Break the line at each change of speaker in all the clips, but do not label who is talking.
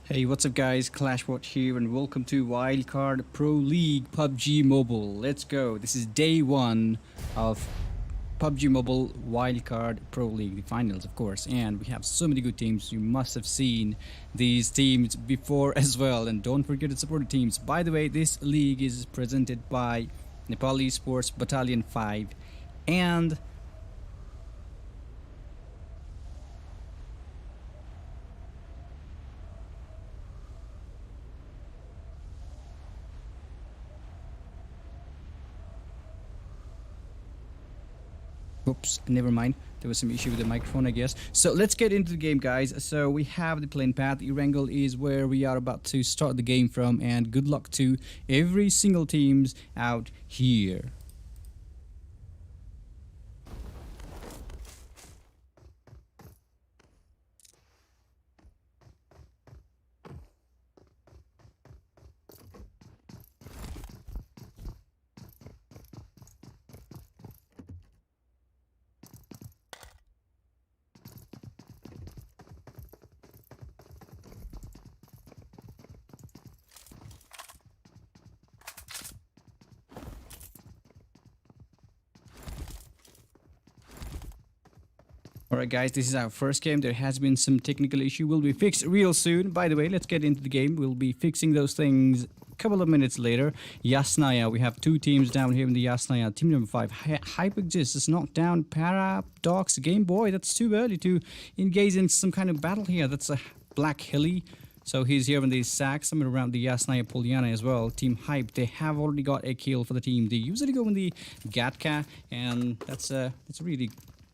Hey, what's up guys, ClashPot here and welcome to Wildcard Pro League PUBG Mobile. Let's go. This is day 1 of PUBG Mobile Wildcard Pro League, the finals of course, and we have so many good teams. You must have seen these teams before as well, and don't forget to support the teams. By the way, this league is presented by Nepal eSports, Battalion 5 and oops, never mind. There was some issue with the microphone, I guess. So let's get into the game, guys. So we have the plane path. Erangel is where we are about to start the game from, and good luck to every single teams out here. Alright guys, this is our first game. There has been some technical issue, will be fixed real soon. By the way, let's get into the game. We'll be fixing those things a couple of minutes later. Yasnaya, we have two teams down here in the Yasnaya. Team number 5, HyperXist has knocked down Paradox Game Boy. That's too early to engage in some kind of battle here. That's a Black Hilly. So he's here in the sack, somewhere around the Yasnaya Poliana as well. Team Hype, they have already got a kill for the team. They usually go in the Gatka, and that's a really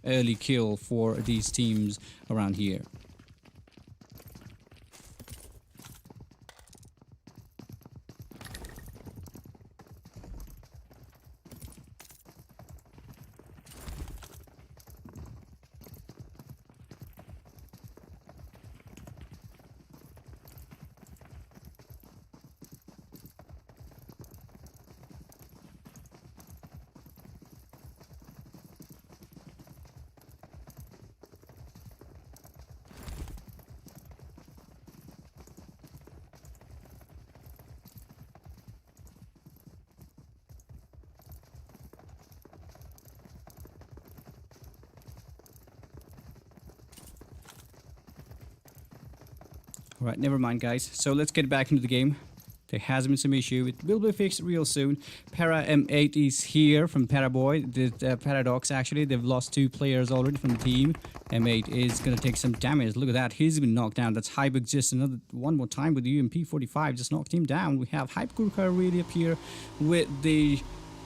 early kill for these teams around here. Alright, never mind guys. So let's get back into the game. There has been some issue. It will be fixed real soon. Para M8 is here from Paraboy. The Paradox actually. They've lost 2 players already from the team. M8 is going to take some damage. Look at that. He's been knocked down. That's Hype just one more time with the UMP45. Just knocked him down. We have Hype Gurkha really up here with the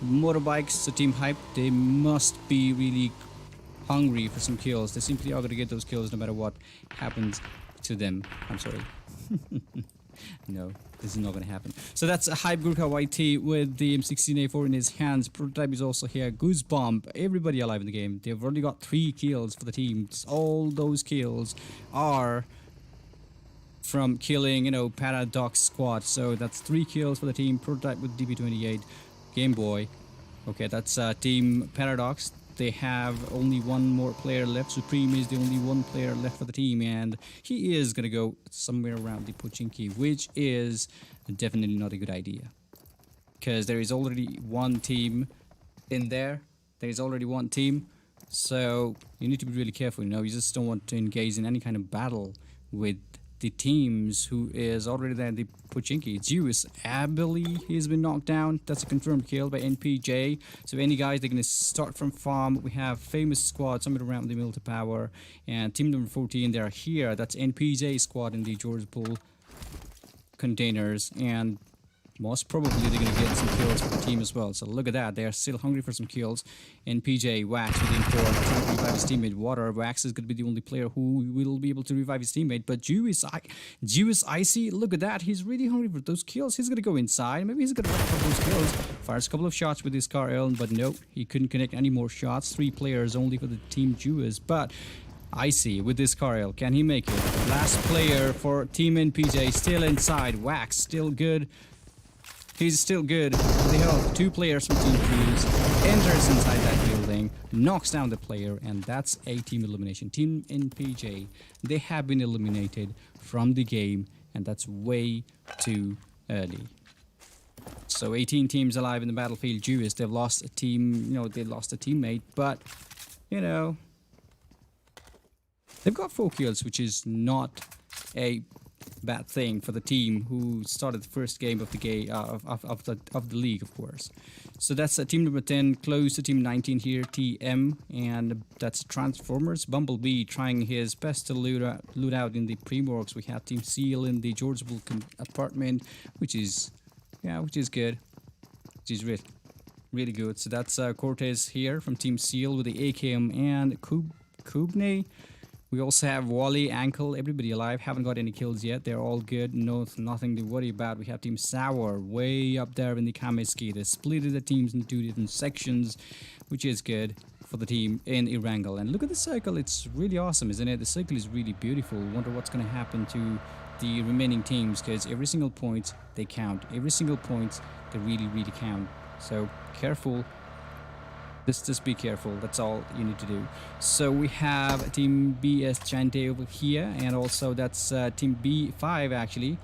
motorbikes. So Team Hype, they must be really hungry for some kills. They simply are going to get those kills no matter what happens to them. I'm sorry. No, this is not going to happen. So that's a Hype Gurkha YT with the M16A4 in his hands. Prototype is also here. Goosebump. Everybody alive in the game. They've already got 3 kills for the team. All those kills are from killing, Paradox squad. So that's 3 kills for the team. Prototype with DP28. Game Boy. Okay, that's Team Paradox. They have only one more player left. Supreme is the only one player left for the team, and he is going to go somewhere around the Pochinki, which is definitely not a good idea. Because there is already one team in there. There is already one team. So you need to be really careful, You just don't want to engage in any kind of battle with the teams who is already there in the Pochinki. Zeus Abeli, he's been knocked down. That's a confirmed kill by NPJ. So any guys, they're going to start from farm. We have famous squad somewhere around the Milta Power. And team number 14, they're here. That's NPJ squad in the George Bull containers. And most probably they're going to get some kills for the team as well. So look at that. They are still hungry for some kills. NPJ, Wax with Import, trying to revive his teammate. Water, Wax is going to be the only player who will be able to revive his teammate. But Jewish Icy, look at that. He's really hungry for those kills. He's going to go inside. Maybe he's going to wrap up those kills. Fires a couple of shots with his car L, but no, he couldn't connect any more shots. 3 players only for the team Jewish. But Icy with this car L, can he make it? Last player for Team NPJ, still inside. Wax, still good. He's still good. They have 2 players from Team Fuse. Enters inside that building, knocks down the player, and that's a team elimination. Team NPJ, they have been eliminated from the game and that's way too early. So 18 teams alive in the battlefield. Jewish, they've lost a team, you know, they lost a teammate, but, you know, they've got 4 kills, which is not a bad thing for the team who started the first game of the game of the league, of course. So that's team number 10, close to team 19 here, TM, and that's Transformers. Bumblebee trying his best to loot out in the Primorgs. We have Team Seal in the George Bull apartment, which is good, which is really good. So that's Cortez here from Team Seal with the AKM and Kubne. We also have Wally, Ankle, everybody alive. Haven't got any kills yet. They're all good. Nothing to worry about. We have Team Sour way up there in the Kameski. They split the teams into 2 different sections, which is good for the team in Erangel. And look at the circle. It's really awesome, isn't it? The circle is really beautiful. Wonder what's going to happen to the remaining teams, because every single point they count. Every single point they really count. So careful. Just be careful, that's all you need to do. So we have Team BS Chante over here, and also that's Team B5 actually.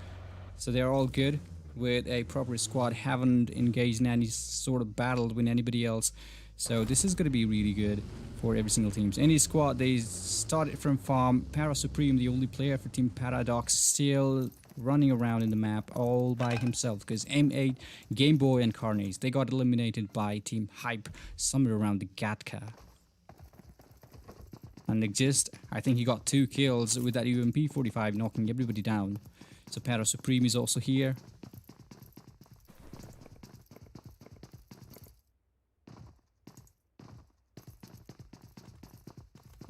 So they're all good with a proper squad, haven't engaged in any sort of battle with anybody else. So this is going to be really good for every single team. So any squad, they started from farm. Para Supreme, the only player for Team Paradox, still running around in the map all by himself, because M8, Game Boy and Carnage, they got eliminated by Team Hype somewhere around the Gatka. And Exist, I think he got 2 kills with that UMP45, knocking everybody down. So Para Supreme is also here.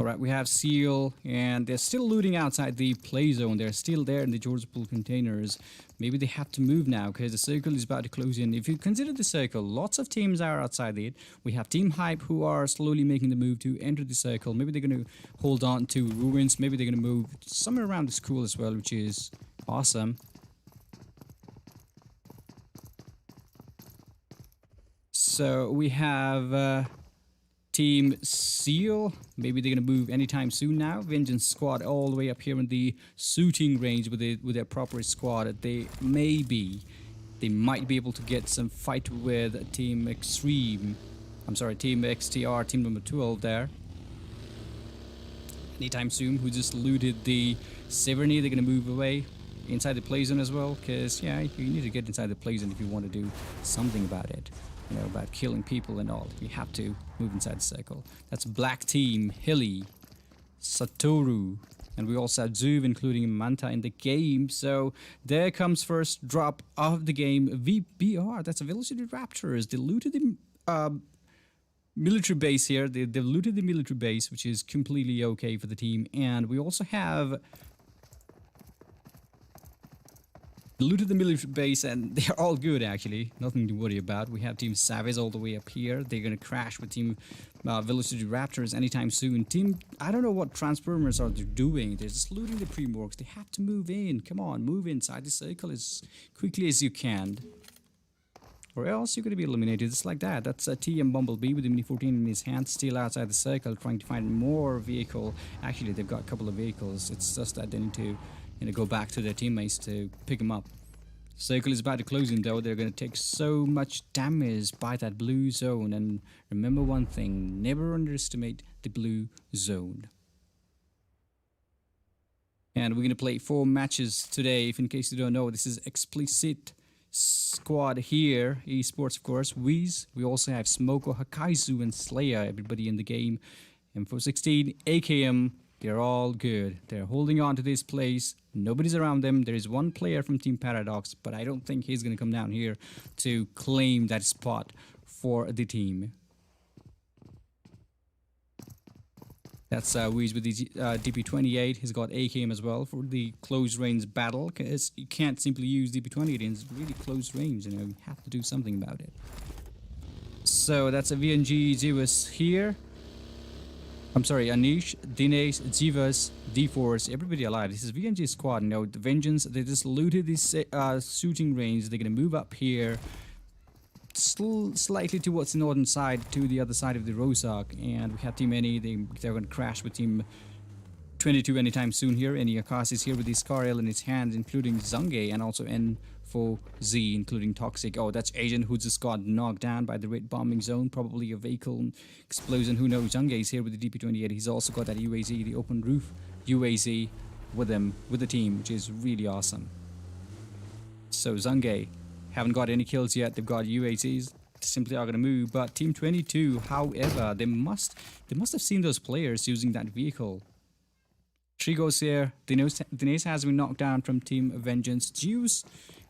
Alright, we have Seal, and they're still looting outside the play zone. They're still there in the George Bull containers. Maybe they have to move now, because the circle is about to close in. If you consider the circle, lots of teams are outside it. We have Team Hype, who are slowly making the move to enter the circle. Maybe they're going to hold on to Ruins. Maybe they're going to move somewhere around the school as well, which is awesome. So we have Team Seal, maybe they're gonna move anytime soon now. Vengeance squad all the way up here in the shooting range with their proper squad. They might be able to get some fight with Team Extreme. I'm sorry, Team XTR, team number 12 there. Anytime soon, who just looted the Severny. They're gonna move away inside the play zone as well, because yeah, you need to get inside the play zone if you want to do something about it. You know, about killing people and all. You have to move inside the circle. That's BLACKxTEAM, Hilly, Satoru, and we also have Zuv, including Manta in the game. So there comes first drop of the game. VBR, that's a VelociRaptors. They looted the military base here. They've looted the military base, which is completely okay for the team. And we also have looted the military base, and they're all good actually. Nothing to worry about. We have Team Savage all the way up here. They're gonna crash with Team VelociRaptors anytime soon. I don't know what Transformers are doing. They're just looting the Primorgs. They have to move in. Come on, move inside the circle as quickly as you can, or else you're gonna be eliminated just like that. That's a TM Bumblebee with the Mini 14 in his hand, still outside the circle, trying to find more vehicle. Actually, they've got a couple of vehicles. It's just that they need to go back to their teammates to pick them up. Circle is about to close in though. They're going to take so much damage by that blue zone. And remember one thing, never underestimate the blue zone. And we're going to play 4 matches today. If in case you don't know, this is Xplicit squad here. eSports, of course. Wiz. We also have Smoko, Hakaizu, and Slayer. Everybody in the game. M416, AKM. They're all good. They're holding on to this place. Nobody's around them. There is one player from Team Paradox, but I don't think he's going to come down here to claim that spot for the team. That's Wiz with the DP28. He's got AKM as well for the close range battle, because you can't simply use DP28 in really close range. You know, you have to do something about it. So that's a VNG Zivas here. I'm sorry, Anish, Dinesh, Jivas, D-Force, everybody alive. This is VNG squad. You know, the Vengeance, they just looted this shooting range. They're going to move up here, slightly towards the northern side, to the other side of the Rosak. And we have Team Any, they're going to crash with Team 22 anytime soon here. And Yakas is here with his Scarel in his hands, including Zunge and also N4Z, including Toxic. Oh, that's Agent who just got knocked down by the red bombing zone, probably a vehicle explosion. Who knows? Zunge is here with the DP28. He's also got that UAZ, the open roof UAZ, with him, with the team, which is really awesome. So Zunge haven't got any kills yet. They've got UAZs. Simply are going to move. But Team 22, however, they must have seen those players using that vehicle. Trigo's here. Dinesh has been knocked down from Team Vengeance. Juice.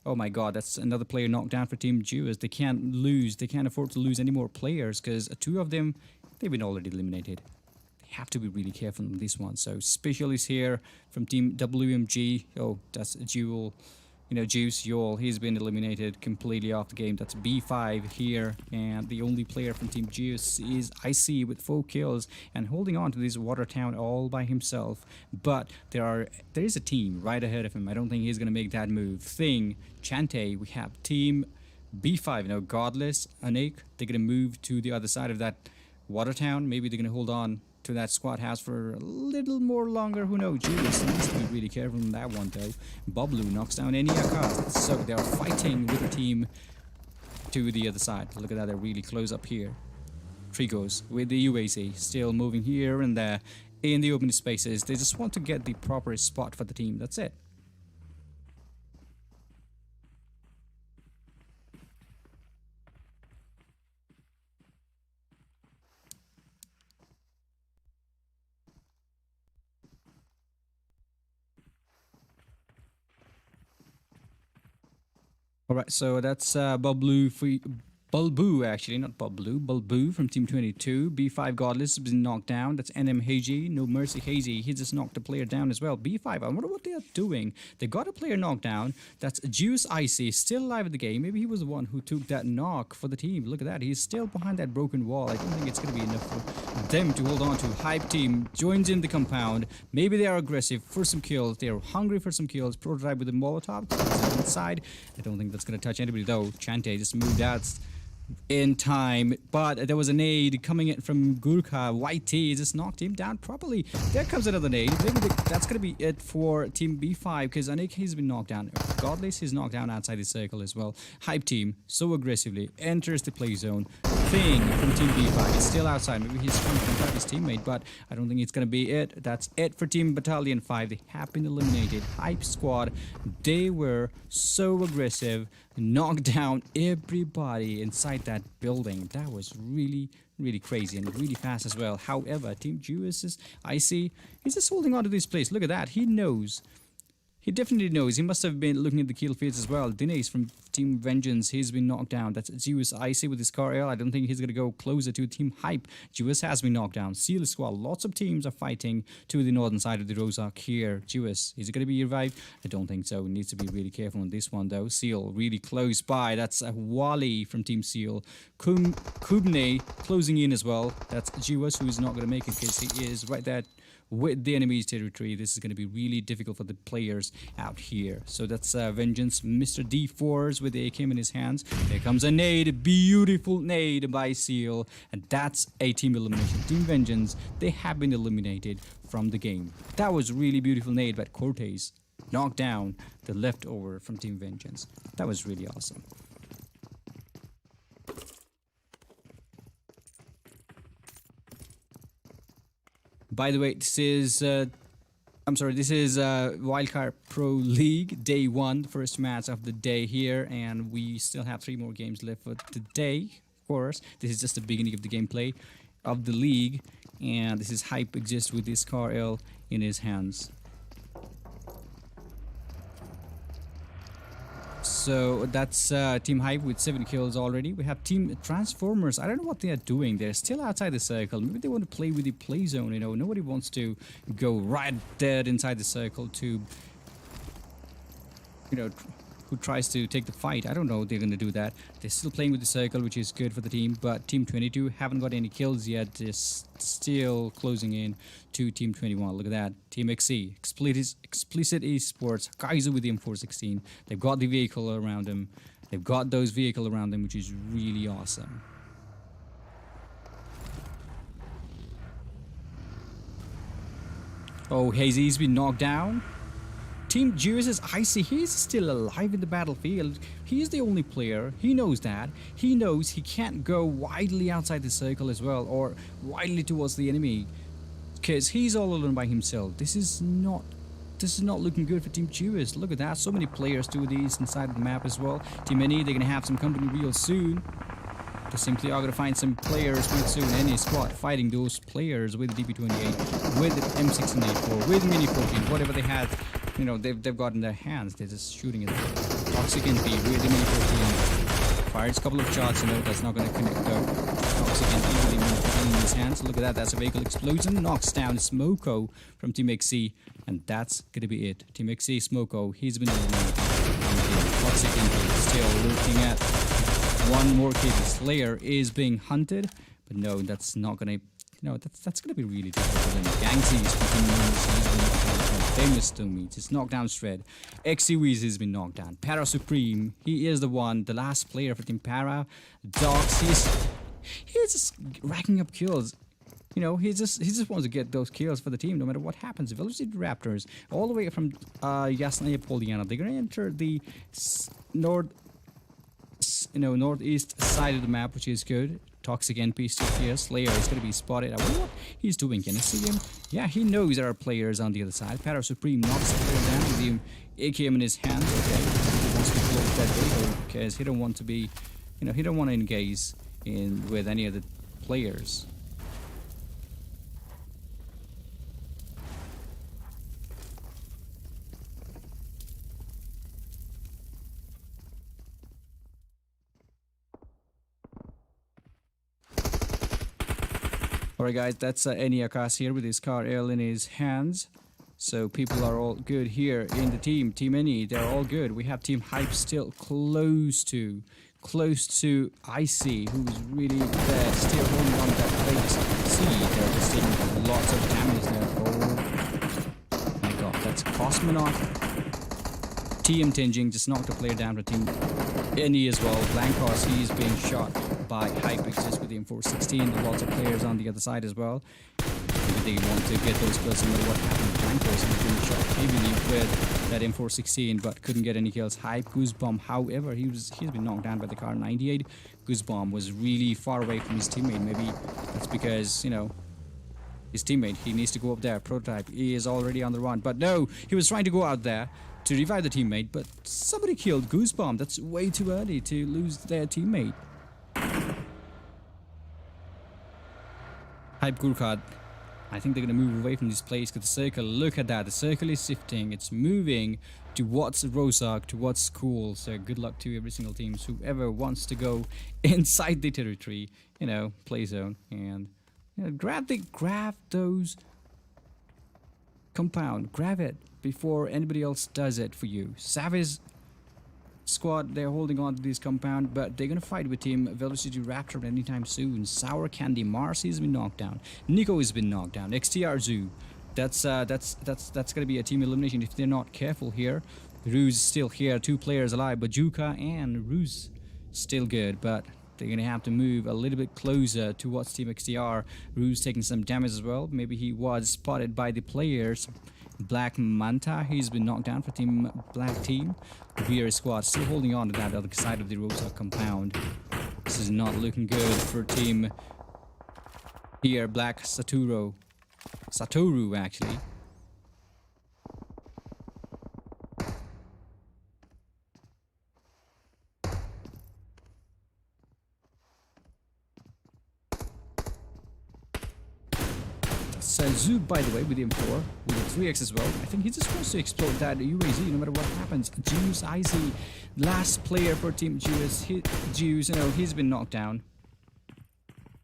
Oh my god, that's another player knocked down for Team Juice. They can't lose. They can't afford to lose any more players because two of them, they've been already eliminated. They have to be really careful on this one. So Special is here from Team WMG. Oh, that's Jewel. You know, Juice, Yol, he's been eliminated completely off the game. That's B5 here. And the only player from Team Juice is IC with 4 kills and holding on to this water town all by himself. But there is a team right ahead of him. I don't think he's going to make that move. Thing, Chante, we have Team B5. You know, Godless, Anik, they're going to move to the other side of that water town. Maybe they're going to hold on to that squad house for a little more longer. Who knows? Julius needs to be really careful on that one though. Boblu knocks down any Akash. So they are fighting with the team to the other side. Look at that, they're really close up here. Trigos with the UAC still moving here and there in the open spaces. They just want to get the proper spot for the team. That's it. All right, so that's Bulbu actually, not Bulbu from Team 22. B5 Godless has been knocked down. That's NM Hazy, No Mercy Hazy. He just knocked a player down as well. B5, I wonder what they are doing. They got a player knocked down. That's Juice Icy, still alive in the game. Maybe he was the one who took that knock for the team. Look at that, he's still behind that broken wall. I don't think it's going to be enough for them to hold on to. Hype team joins in the compound. Maybe they are aggressive for some kills. They are hungry for some kills. Prototype with a Molotov inside. I don't think that's going to touch anybody though. Chante just moved out in time, but there was a nade coming in from Gurkha. YT just knocked him down properly. There comes another nade. Maybe that's going to be it for Team B5 because Anik has been knocked down. Godless is knocked down outside the circle as well. Hype team so aggressively enters the play zone. Thing from Team B5 is still outside. Maybe he's trying to confront his teammate, but I don't think it's going to be it. That's it for Team Battalion 5. They have been eliminated. Hype squad, they were so aggressive, knocked down everybody inside that building. That was really crazy and really fast as well. However, Team Juice is icy. He's just holding on to this place. Look at that. He knows. He definitely knows. He must have been looking at the kill feeds as well. Dinesh from Team Vengeance, he's been knocked down. That's Juice Icy with his car L. I don't think he's going to go closer to Team Hype. Juice has been knocked down. Seal Squad, lots of teams are fighting to the northern side of the Rozak here. Juice, is it going to be revived? I don't think so. He needs to be really careful on this one though. Seal, really close by. That's Wally from Team Seal. Kubne closing in as well. That's Juice, who is not going to make it because he is right there with the enemy's territory. This is going to be really difficult for the players out here. So that's Vengeance, Mr. D4s with the AK in his hands. There comes a nade, a beautiful nade by Seal, and that's a team elimination. Team Vengeance, they have been eliminated from the game. That was really beautiful nade, but Cortez knocked down the leftover from Team Vengeance. That was really awesome. By the way, this is Wildcard Pro League Day 1, the first match of the day here, and we still have 3 more games left for today. Of course, this is just the beginning of the gameplay of the league, and this is Hype exists with this car L in his hands. So that's Team Hype with 7 kills already. We have Team Transformers. I don't know what they are doing. They're still outside the circle. Maybe they want to play with the play zone, you know. Nobody wants to go right dead inside the circle to, you know, who tries to take the fight. I don't know if they're going to do that. They're still playing with the circle, which is good for the team, but Team 22 haven't got any kills yet. They're still closing in to Team 21. Look at that. Team XC, Xplicit eSports, Kaiser with the M416. They've got the vehicle around them. They've got those vehicles around them, which is really awesome. Oh, Hazy's been knocked down. Team Juice's Icy, he's still alive in the battlefield. He's the only player. He knows that. He knows he can't go widely outside the circle as well, or widely towards the enemy, because he's all alone by himself. This is not looking good for Team Juice. Look at that. So many players to the east and side of the map as well. Team NE, they're gonna have some company real soon. They simply are going to find some players real soon. Any squad fighting those players with the DP28, with the M16A4, with Mini 14, whatever they had, you know, they've got in their hands. They're just shooting it. Toxic NP with the Mini 14 fires a couple of shots. You know, that's not going to connect though. Toxic NP with the Mini 14 in his hands. Look at that. That's a vehicle explosion. Knocks down Smoko from Team XC, and that's going to be it. Team XC Smoko. He's been eliminated. Toxic NP still looking at. One more kid. Slayer is being hunted, but no, that's not gonna. No, that's gonna be really difficult. Gangsy's famous to me. Just knocked down Shred. XCWeez has been knocked down. Para Supreme, he is the one, the last player for Team Para. Dogs, he's just racking up kills. You know, he just wants to get those kills for the team, no matter what happens. VelociRaptors, all the way from Yasnaya Poliana, they're gonna enter the northeast side of the map, which is good. Toxic NP still here. Slayer is going to be spotted. I wonder what he's doing. Can you see him? Yeah, he knows there are players on the other side. Para Supreme knocks the player down with him AKM in his hand. Okay, he wants to close that vehicle because he don't want to be, you know, he don't want to engage with any of the players. Alright guys, that's Eniakas here with his car L in his hands. So people are all good here in the team. Team NE, they're all good. We have Team Hype still close to Icy, who's really there, still holding on to that place. See, they're just taking lots of damage there. Oh my god, that's COSMONAUT. TM Tinging just knocked a player down for Team NE as well. Blancos, he's being shot by Hypixis with the M416. Lots of players on the other side as well. Maybe they want to get those kills, no matter what happened. Blancos has been shot heavily with that M416, but couldn't get any kills. Hype Goosebomb, however, he's been knocked down by the car 98. Goosebomb was really far away from his teammate. Maybe that's because, you know, his teammate, he needs to go up there. Prototype, he is already on the run, but no, he was trying to go out there to revive the teammate, but somebody killed Goosebomb. That's way too early to lose their teammate. Hype Gurkhat, I think they're going to move away from this place because the circle, look at that, the circle is shifting, it's moving towards Rozak, towards school. So good luck to every single team, whoever wants to go inside the territory, you know, play zone, and you know, grab those compound, grab it before anybody else does it for you. Savage squad, they're holding on to this compound, but they're gonna fight with Team VelociRaptor anytime soon. Sour Candy Marcy has been knocked down. Nico has been knocked down. XTR Zoo, that's gonna be a team elimination if they're not careful here. Ruse still here, 2 players alive, Bajuka and Ruse still good, but they're gonna have to move a little bit closer towards Team XTR. Ruse taking some damage as well. Maybe he was spotted by the players. Black Manta, he's been knocked down for Team Black Team. VR squad still holding on to that other side of the Rosa compound. This is not looking good for Team here. Black Satoru actually. Zoop, by the way, with the M4, with the 3x as well. I think he just wants to explode that UAZ no matter what happens. Juice, Icy, last player for Team Juice. Juice, you know, he's been knocked down.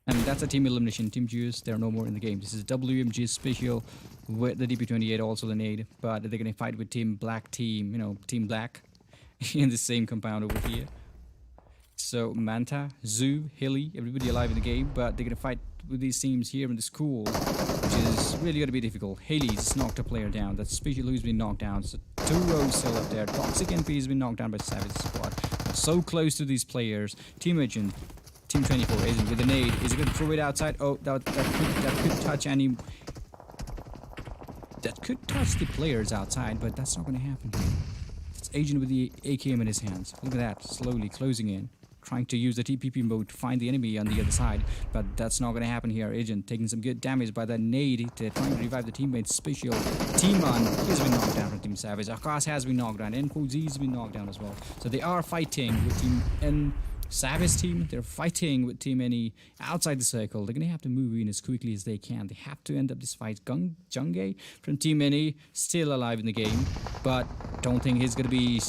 And that's a team elimination. Team Juice, they're no more in the game. This is WMG special with the DP28, also the nade. But they're going to fight with Team Black Team, you know, Team Black in the same compound over here. So Manta, Zoo, Hilly, everybody alive in the game, but they're going to fight with these teams here in the school, which is really going to be difficult. Haley just knocked a player down. That's Special who's been knocked down. So 2 rows still up there. Toxic NP has been knocked down by Savage Squad. So close to these players. Team Agent, Team 24, Agent with a nade. Is he going to throw it outside? Oh, that could touch any. that could touch the players outside, but that's not going to happen here. It's Agent with the AKM in his hands. Look at that, slowly closing in. Trying to use the TPP mode to find the enemy on the other side, but that's not going to happen here. Agent taking some good damage by that nade to trying to revive the teammates. Special Team-On has been knocked down from Team Savage. Akash has been knocked down. NQZ has been knocked down as well. So they are fighting with Team N. Savage team, they're fighting with Team NE outside the circle. They're going to have to move in as quickly as they can. They have to end up this fight. Jungge from Team NE still alive in the game, but don't think he's going to be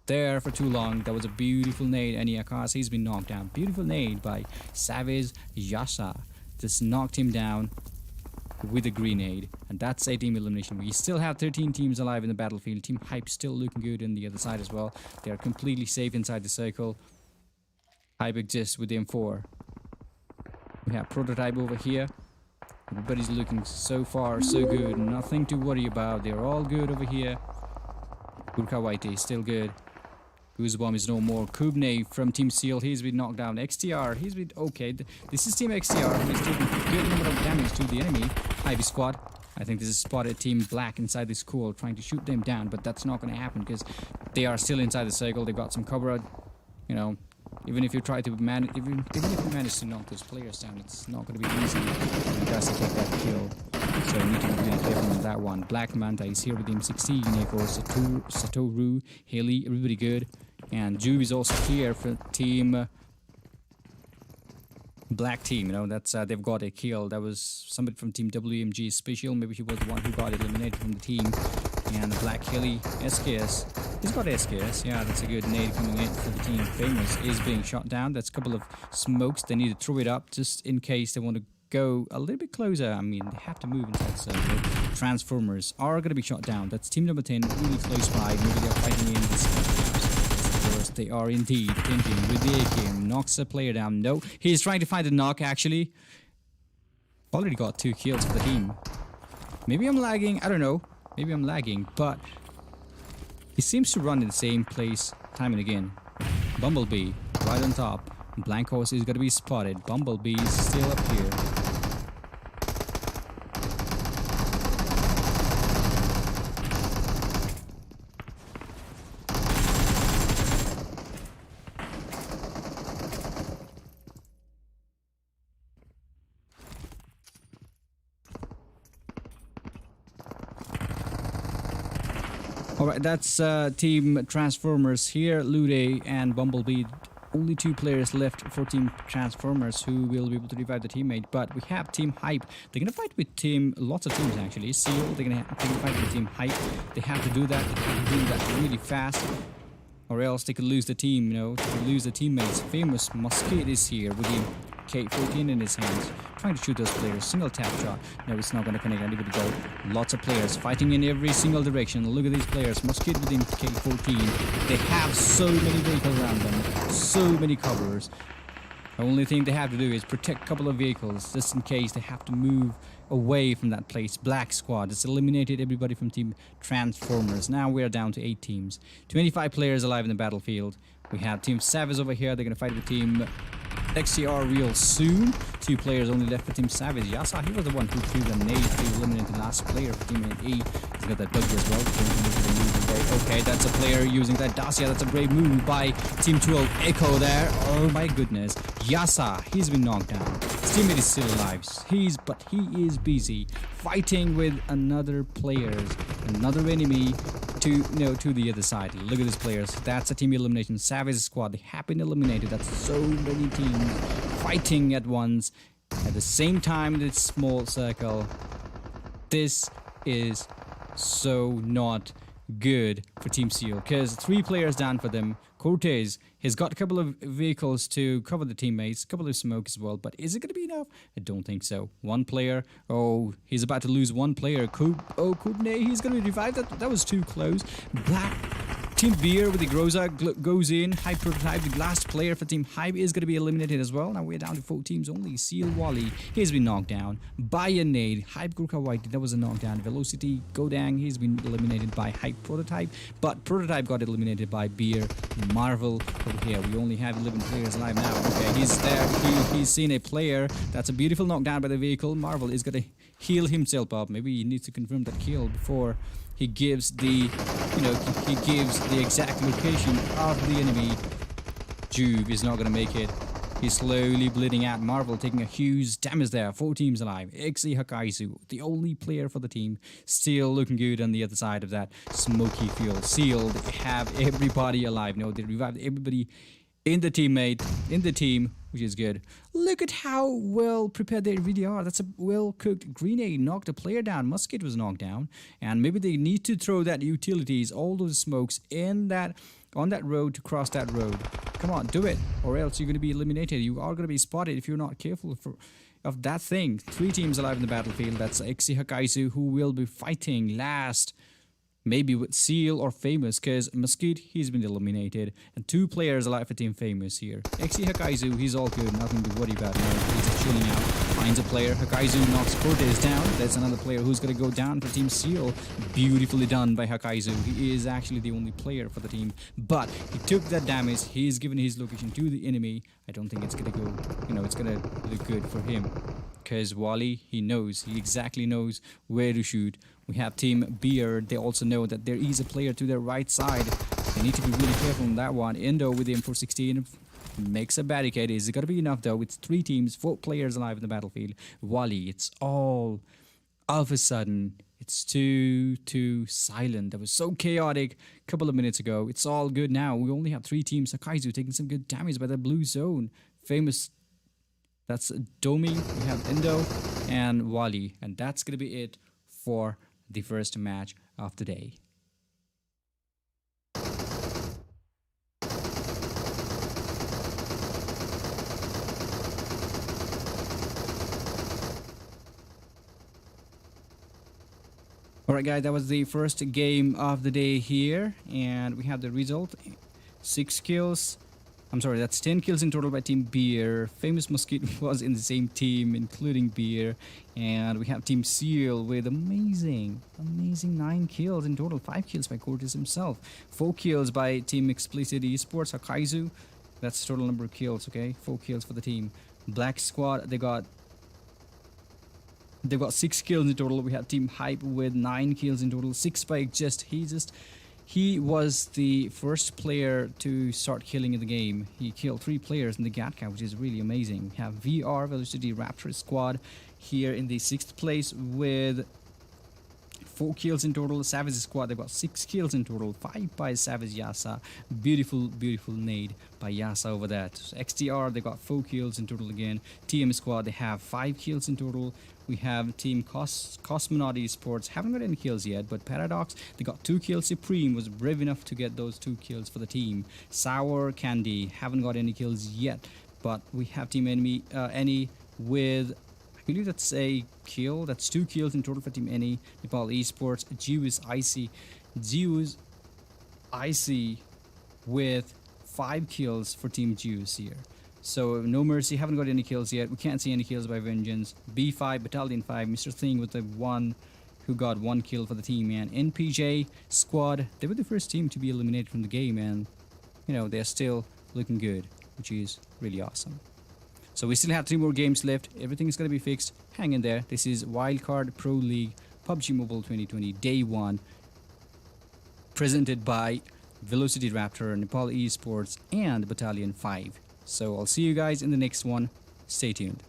there for too long. That was a beautiful nade. NE Akash, he's been knocked down. Beautiful nade by Savage Yasa. Just knocked him down with a grenade, and that's a team elimination. We still have 13 teams alive in the battlefield. Team Hype still looking good on the other side as well. They are completely safe inside the circle. Hype exists with the M4. We have Prototype over here. Everybody's looking so far so good. Nothing to worry about. They're all good over here. Gurkha Whitey still good. Goosebomb is no more. Kubne from Team Seal, he's been knocked down. XTR, he's been okay. This is Team XTR. He's taking a good number of damage to the enemy. Ivy squad. I think this is spotted Team Black inside this school trying to shoot them down, but that's not going to happen because they are still inside the circle. They got some cover, you know. Even if you try to manage, even if you manage to knock those players down, it's not going to be easy. You guys to take that kill. So you need to be really careful on that one. Black Manta is here with him 16. Neko, Satoru, Haley, everybody good. And Juve is also here for Team Black Team. You know, that's they've got a kill. That was somebody from Team WMG Special. Maybe he was the one who got eliminated from the team. And Black Hilly, SKS. He's got SKS. Yeah, that's a good nade coming in for the team. Famous is being shot down. That's a couple of smokes. They need to throw it up just in case they want to go a little bit closer. I mean, they have to move inside the circle. Transformers are going to be shot down. That's team number 10, really close by. Maybe they're fighting in this. They are indeed thinking with the AKM. Knocks a player down. No, he's trying to find a knock actually. Already got 2 kills for the team. Maybe I'm lagging. I don't know. Maybe I'm lagging, but he seems to run in the same place time and again. Bumblebee right on top. Blank Horse is going to be spotted. Bumblebee is still up here. Alright, that's Team Transformers here. Lude and Bumblebee. Only 2 players left for Team Transformers who will be able to revive the teammate. But we have Team Hype. They're going to fight with lots of teams actually. Seal, they're going to fight with Team Hype. They have to do that. They have to do that really fast. Or else they could lose the team, you know. They could lose the teammates. Famous Musket is here with the K14 in his hands. Trying to shoot those players. Single tap shot. No, it's not going to connect. Anybody go. Lots of players fighting in every single direction. Look at these players. Musket with him K14. They have so many vehicles around them. So many covers. The only thing they have to do is protect a couple of vehicles just in case they have to move away from that place. Black squad has eliminated everybody from Team Transformers. Now we're down to 8 teams. 25 players alive in the battlefield. We have Team Savage over here. They're going to fight with Team XCR real soon. 2 players only left for Team Savage. Yasa, he was the one who threw the nade to eliminate the last player for Team E. He's got that buggy as well. Okay, that's a player using that Dacia. That's a brave move by Team 12 Echo there. Oh my goodness. Yasa, he's been knocked down. His teammate is still alive. But he is busy fighting with another players, another enemy to the other side. Look at these players. That's a team elimination. Savage squad. They have been eliminated. That's so many teams fighting at once at the same time in this small circle. This is so not good for Team Seal because 3 players down for them. Cortez has got a couple of vehicles to cover the teammates, a couple of smoke as well, but is it going to be enough? I don't think so. 1 player. Oh, he's about to lose 1 player. Kubne, he's going to revive that. That was too close. Black Team Beer with the Groza goes in. Hype prototype, the last player for Team Hype, is going to be eliminated as well. Now we're down to 4 teams only. Seal Wally, he's been knocked down by a nade. Hype Gurkha White, that was a knockdown. Velocity Godang, he's been eliminated by Hype Prototype. But Prototype got eliminated by Beer. Marvel over here. We only have 11 players alive now. Okay, he's there. He's seen a player. That's a beautiful knockdown by the vehicle. Marvel is going to heal himself up. Maybe he needs to confirm that kill before he gives the, he gives the exact location of the enemy. Juve is not going to make it. He's slowly bleeding out. Marvel taking a huge damage there. 4 teams alive. Xe Hakaizu, the only player for the team, still looking good on the other side of that smoky field. Seal, they have everybody alive. No, they revived everybody in the team, which is good. Look at how well prepared they really are. That's a well-cooked grenade. Knocked a player down. Musket was knocked down. And maybe they need to throw that utilities, all those smokes in that, on that road to cross that road. Come on, do it. Or else you're going to be eliminated. You are going to be spotted if you're not careful of that thing. 3 teams alive in the battlefield. That's Xe Hakaizu, who will be fighting last. Maybe with Seal or Famous, because Mosquito, he's been eliminated. And 2 players alive for Team Famous here. Xe Hakaizu, he's all good, nothing to worry about. He's just chilling out. Finds a player. Hakaizu knocks Cortez down. That's another player who's going to go down for Team Seal. Beautifully done by Hakaizu. He is actually the only player for the team. But he took that damage. He's given his location to the enemy. I don't think it's going to go, it's going to look good for him. Because Wally, he exactly knows where to shoot. We have Team Beer. They also know that there is a player to their right side. They need to be really careful on that one. Endo with the M416 makes a barricade. Is it going to be enough though? It's 3 teams, 4 players alive in the battlefield. Wally, it's all of a sudden, it's too silent. That was so chaotic a couple of minutes ago. It's all good now. We only have 3 teams. Sakaizu taking some good damage by the blue zone. Famous. That's Domi, we have Endo and Wally, and that's going to be it for the first match of the day. Alright guys, that was the first game of the day here, and we have the result. 6 kills. I'm sorry, that's 10 kills in total by Team Beer. Famous Mosquito was in the same team, including Beer. And we have Team Seal with amazing 9 kills in total. 5 kills by Cortez himself. 4 kills by Team Xplicit eSports, Hakaizu. That's the total number of kills, okay? 4 kills for the team. Black Squad, they got 6 kills in total. We have Team Hype with 9 kills in total. 6 by He was the first player to start killing in the game. He killed 3 players in the Gatka, which is really amazing. We have VelociRaptor squad here in the 6th place with 4 kills in total. Savage squad, they've got 6 kills in total. 5 by Savage Yasa. Beautiful nade by Yasa over there. So XTR, they got 4 kills in total again. TM squad, they have 5 kills in total. We have Team COSMONAUT eSports, haven't got any kills yet, but Paradox, they got 2 kills. Supreme was brave enough to get those 2 kills for the team. Sour Candy, haven't got any kills yet, but we have Team Any with, I believe that's a kill. That's 2 kills in total for Team Any. Nepal eSports, Jews Icy with 5 kills for Team Jews here. So No Mercy, haven't got any kills yet. We can't see any kills by Vengeance. B5, Battalion 5, Mr. Thing with the 1 who got 1 kill for the team. And NPJ squad, they were the first team to be eliminated from the game, and they're still looking good, which is really awesome. So we still have 3 more games left. Everything's gonna be fixed. Hang in there. This is Wildcard Pro League PUBG Mobile 2020 Day 1, presented by VelociRaptor, Nepal eSports, and Battalion 5. So I'll see you guys in the next one. Stay tuned.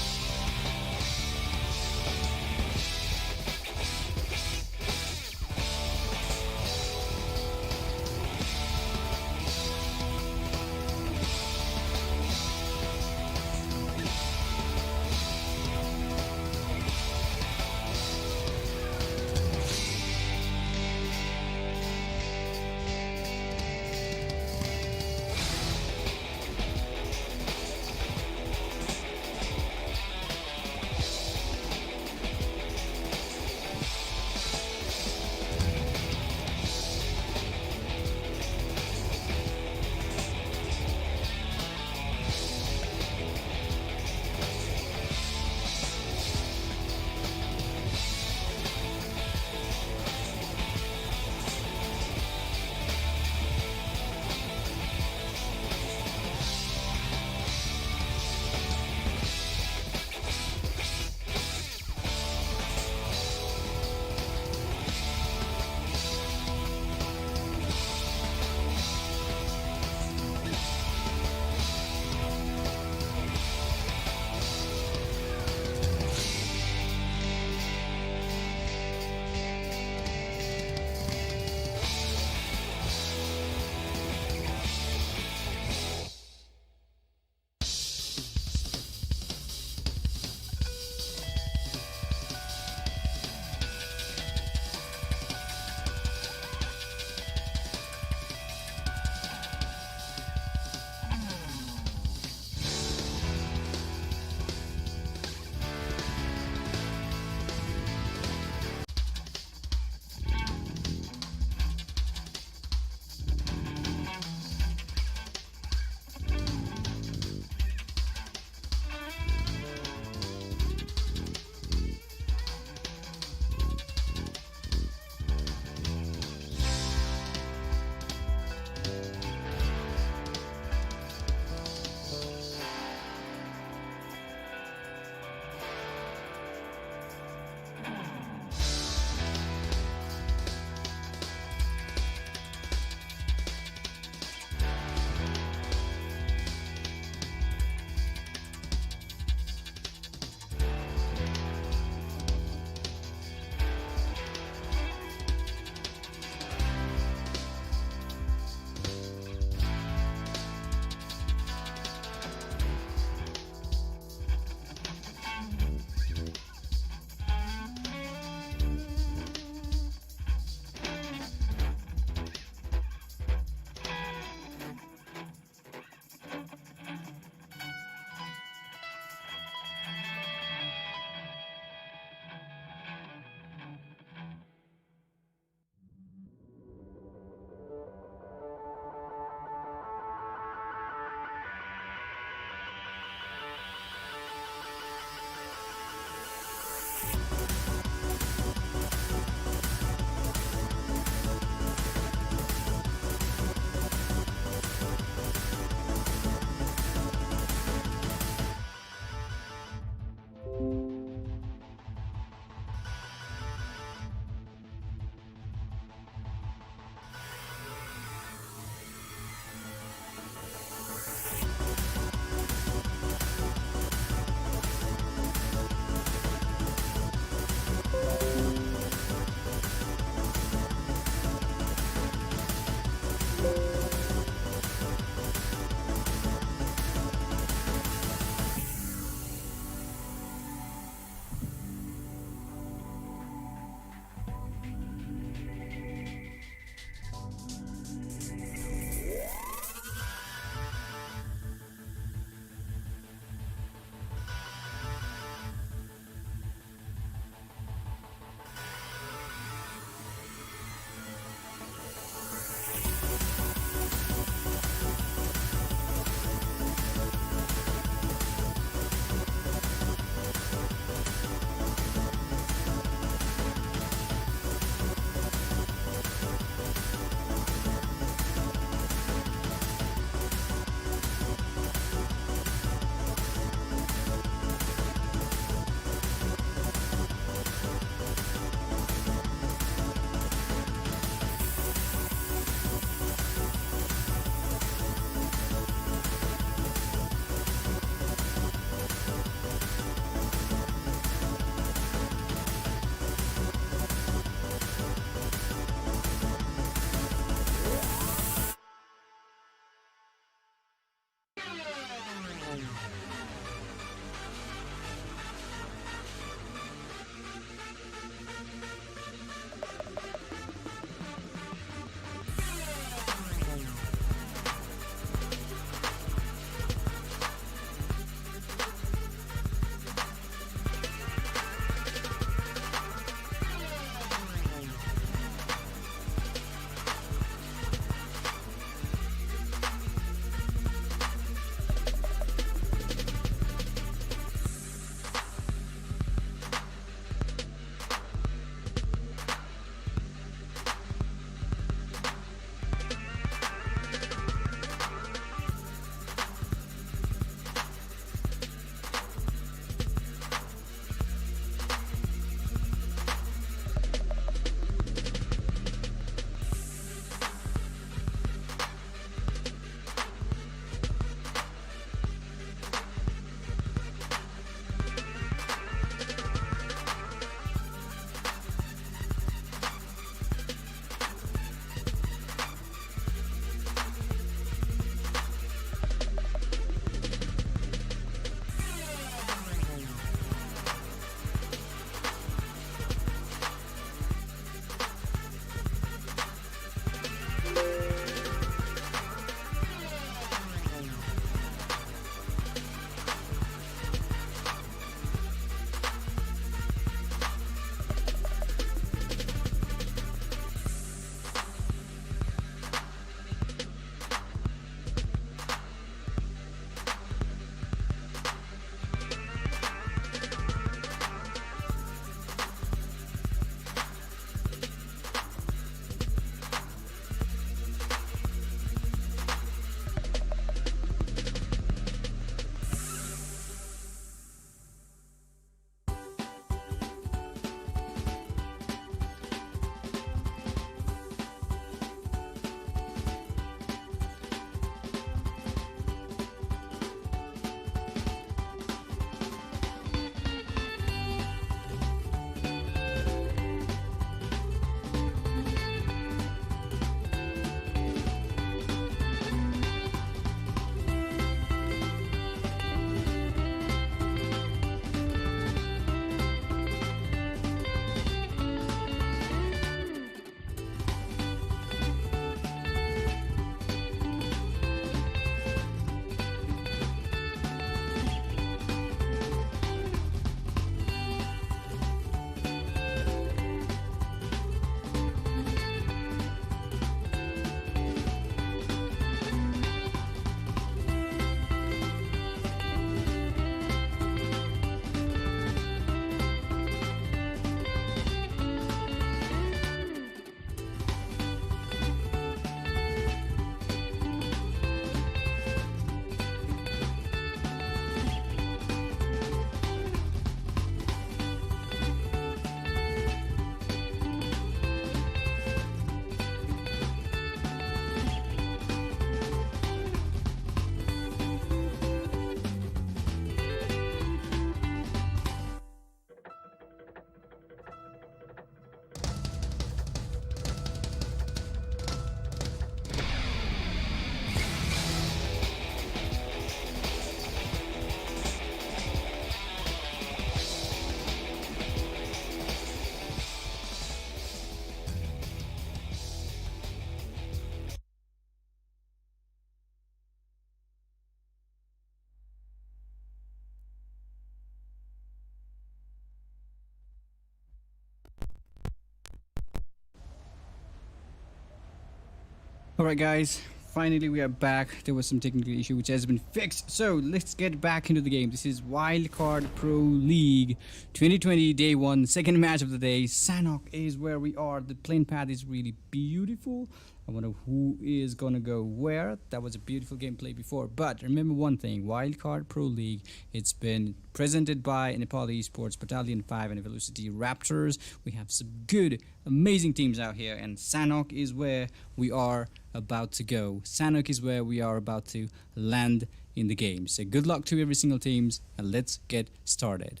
Alright guys, finally we are back. There was some technical issue which has been fixed. So let's get back into the game. This is Wildcard Pro League 2020 Day 1, second match of the day. Sanhok is where we are. The playing path is really beautiful. I wonder who is gonna go where. That was a beautiful gameplay before. But remember one thing, Wildcard Pro League, it's been presented by Nepal eSports, Battalion 5 and VelociRaptors. We have some good, amazing teams out here, and Sanhok is where we are about to go. Sanhok is where we are about to land in the game. So good luck to every single teams, and let's get started.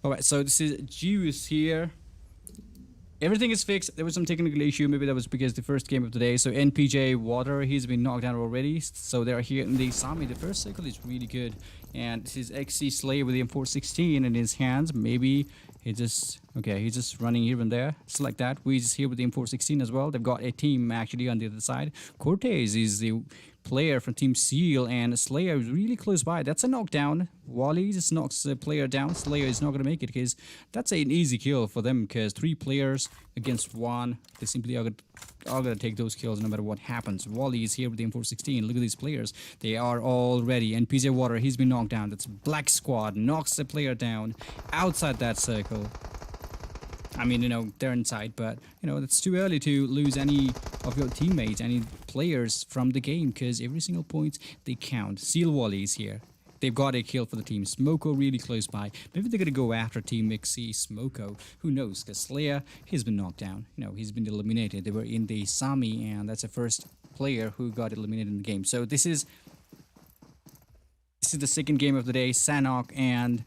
Alright, so this is Juice here. Everything is fixed. There was some technical issue. Maybe that was because the first game of the day. So NPJ Water, he's been knocked out already. So they're here in the Sami. The first cycle is really good. And this is XC Slayer with the M416 in his hands. Maybe he's just running here and there. Just like that. We's here with the M416 as well. They've got a team actually on the other side. Cortez is the player from Team Seal, and Slayer is really close by. That's a knockdown. Wally just knocks the player down. Slayer is not going to make it because that's an easy kill for them, because 3 players against 1. They simply are going to take those kills no matter what happens. Wally is here with the M416. Look at these players. They are all ready. And PJ Water, he's been knocked down. That's Black Squad. Knocks the player down outside that circle. I mean, you know, they're inside, but, you know, it's too early to lose any of your teammates, any players from the game, because every single point, they count. Seal Wally is here. They've got a kill for the team. Smoko really close by. Maybe they're going to go after Team XC Smoko. Who knows? Because Slayer, he's been knocked down. You know, he's been eliminated. They were in the Sami, and that's the first player who got eliminated in the game. So this is the second game of the day. Sanhok, and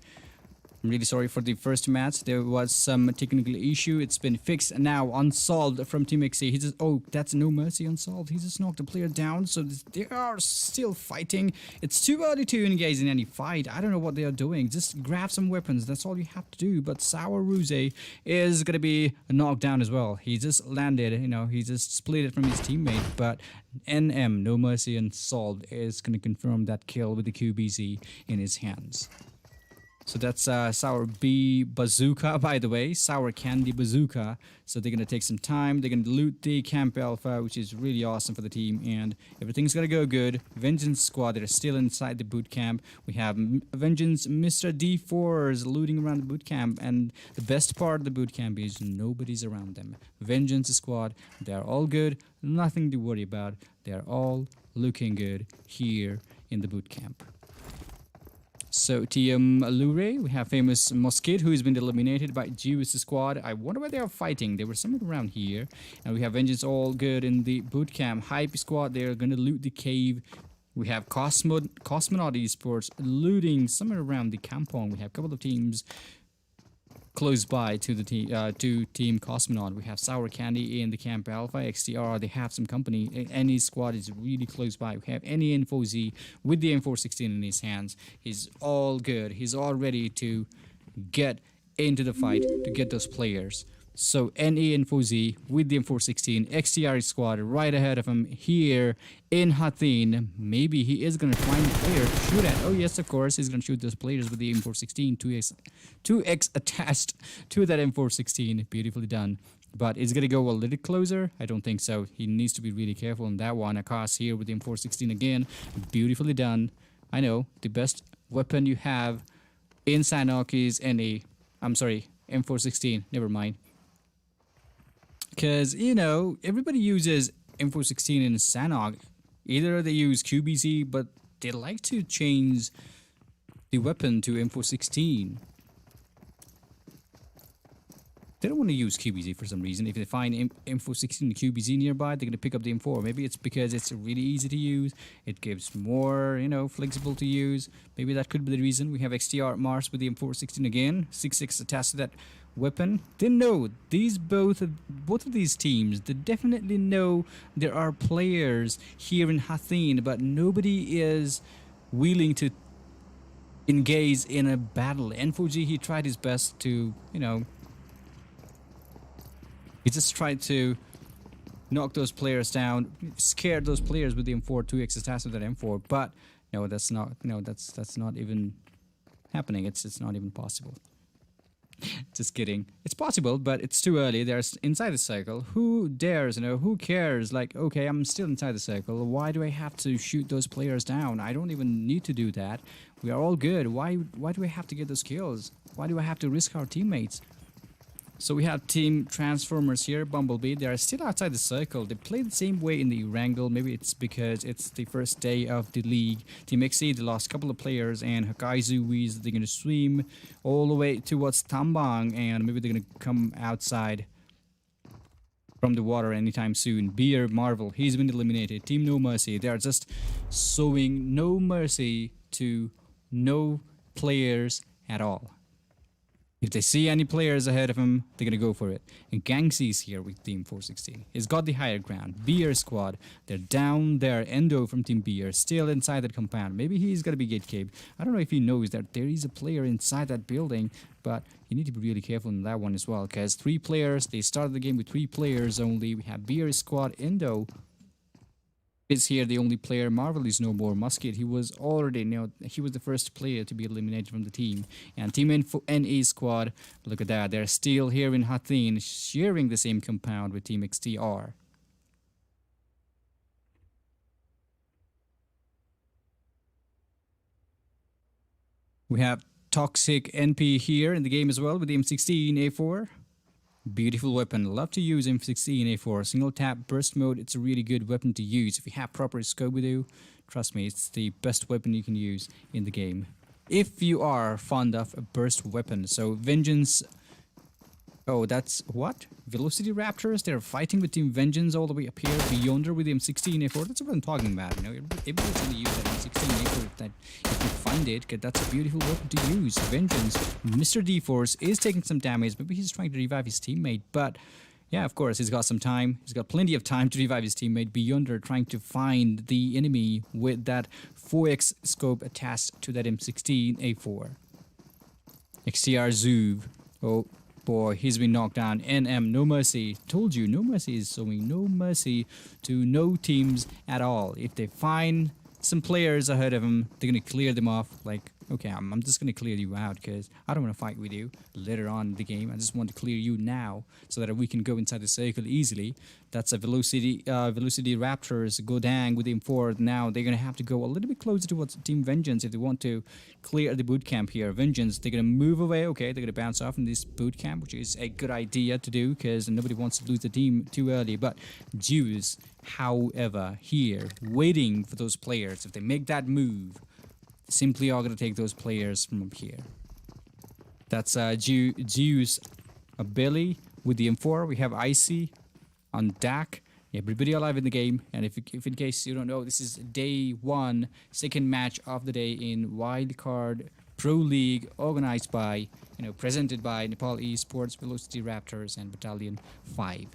I'm really sorry for the first match. There was some technical issue. It's been fixed now. Unsolved from Team XC. He just, oh, that's no mercy. Unsolved. He just knocked the player down. So they are still fighting. It's too early to engage in any fight. I don't know what they are doing. Just grab some weapons. That's all you have to do. But Sour Ruse is going to be knocked down as well. He just landed, you know, he just split it from his teammate. But NM, no mercy, unsolved, is going to confirm that kill with the QBZ in his hands. So that's Sour B Bazooka, by the way. Sour Candy Bazooka. So they're going to take some time. They're going to loot the Camp Alpha, which is really awesome for the team. And everything's going to go good. Vengeance Squad, they're still inside the boot camp. We have Vengeance Mr. D4s looting around the boot camp. And the best part of the boot camp is nobody's around them. Vengeance Squad, they're all good. Nothing to worry about. They're all looking good here in the boot camp. So TM Allure, we have famous Mosquito, who has been eliminated by Juice Squad. I wonder where they are fighting. They were somewhere around here. And we have Vengeance all good in the boot camp. Hype Squad, they're going to loot the cave. We have COSMONAUT eSports looting somewhere around the compound. We have a couple of teams close by to the to Team COSMONAUT. We have Sour Candy in the Camp Alpha. XTR, they have some company. Any squad is really close by. We have any Info Z with the M416 in his hands. He's all good. He's all ready to get into the fight to get those players. So NE Info Z with the M416, XTR squad right ahead of him here in Hathin. Maybe he is going to find a player to shoot at. Oh yes, of course, he's going to shoot those players with the M416, 2x attached to that M416. Beautifully done. But is it going to go a little closer? I don't think so. He needs to be really careful on that one. Akash here with the M416 again. Beautifully done. I know, the best weapon you have in Sanhok is M416. Never mind. Because, you know, everybody uses M416 in Sanhok. Either they use QBZ, but they like to change the weapon to M416. They don't want to use QBZ for some reason. If they find M416 and QBZ nearby, they're going to pick up the M4. Maybe it's because it's really easy to use. It gives more, you know, flexible to use. Maybe that could be the reason. We have XTR Mars with the M416 again. 6.6 attached to that weapon. They know both of these teams, they definitely know there are players here in Hathin, but nobody is willing to engage in a battle. N4G, he tried his best to, you know, he just tried to knock those players down, scared those players with the M4, 2x attached with that M4, but no, that's not, that's not even happening. It's not even possible. Just kidding. It's possible, but it's too early. They're inside the circle. Who dares, who cares? Like, okay, I'm still inside the circle. Why do I have to shoot those players down? I don't even need to do that. We are all good. Why do I have to get those kills? Why do I have to risk our teammates? So we have Team Transformers here, Bumblebee. They are still outside the circle. They play the same way in the Wrangle. Maybe it's because it's the first day of the league. Team XC, they lost a couple of players, and Hokkaizu, they're going to swim all the way towards Tambang, and maybe they're going to come outside from the water anytime soon. Beer Marvel, he's been eliminated. Team No Mercy, they are just showing no mercy to no players at all. If they see any players ahead of him, they're gonna go for it. And Gangsy's here with Team 416. He's got the higher ground. Beer squad, they're down there. Endo from Team Beer, still inside that compound. Maybe he's gonna be gatekept. I don't know if he knows that there is a player inside that building, but you need to be really careful on that one as well. Because 3 players, they started the game with 3 players only. We have Beer squad, Endo is here, the only player. Marvel is no more. Musket, he was already, he was the first player to be eliminated from the team. And Team NE squad, look at that, they're still here in Hathin, sharing the same compound with Team XTR. We have Toxic NP here in the game as well with the M16A4. Beautiful weapon. Love to use M16A4. Single tap burst mode. It's a really good weapon to use. If you have proper scope with you, trust me, it's the best weapon you can use in the game. If you are fond of a burst weapon. So Vengeance. Oh, that's what? VelociRaptors. They're fighting with Team Vengeance all the way up here beyonder with the M16A4. That's what I'm talking about. Everybody's going to use that M16A4 if you find it, because that's a beautiful weapon to use. Vengeance. Mr. D-Force is taking some damage. Maybe he's trying to revive his teammate, but yeah, of course, he's got some time. He's got plenty of time to revive his teammate beyonder, trying to find the enemy with that 4x scope attached to that M16A4. XTR Zoov. Oh boy, he's been knocked down. NM, no mercy. Told you, no mercy is showing no mercy to no teams at all. If they find some players ahead of him, they're going to clear them off. Like, okay, I'm just going to clear you out because I don't want to fight with you later on in the game. I just want to clear you now so that we can go inside the circle easily. That's a VelociRaptors go down with him forward. Now they're going to have to go a little bit closer towards Team Vengeance if they want to clear the boot camp here. Vengeance, they're going to move away. Okay, they're going to bounce off in this boot camp, which is a good idea to do because nobody wants to lose the team too early. But Jews, however, here, waiting for those players. If they make that move, simply are going to take those players from up here. That's Zeus, a Billy with the M4. We have Icy on DAC. Everybody alive in the game. And if in case you don't know, this is day 1, second match of the day in Wildcard Pro League, organized by, presented by Nepal eSports, VelociRaptors, and Battalion 5.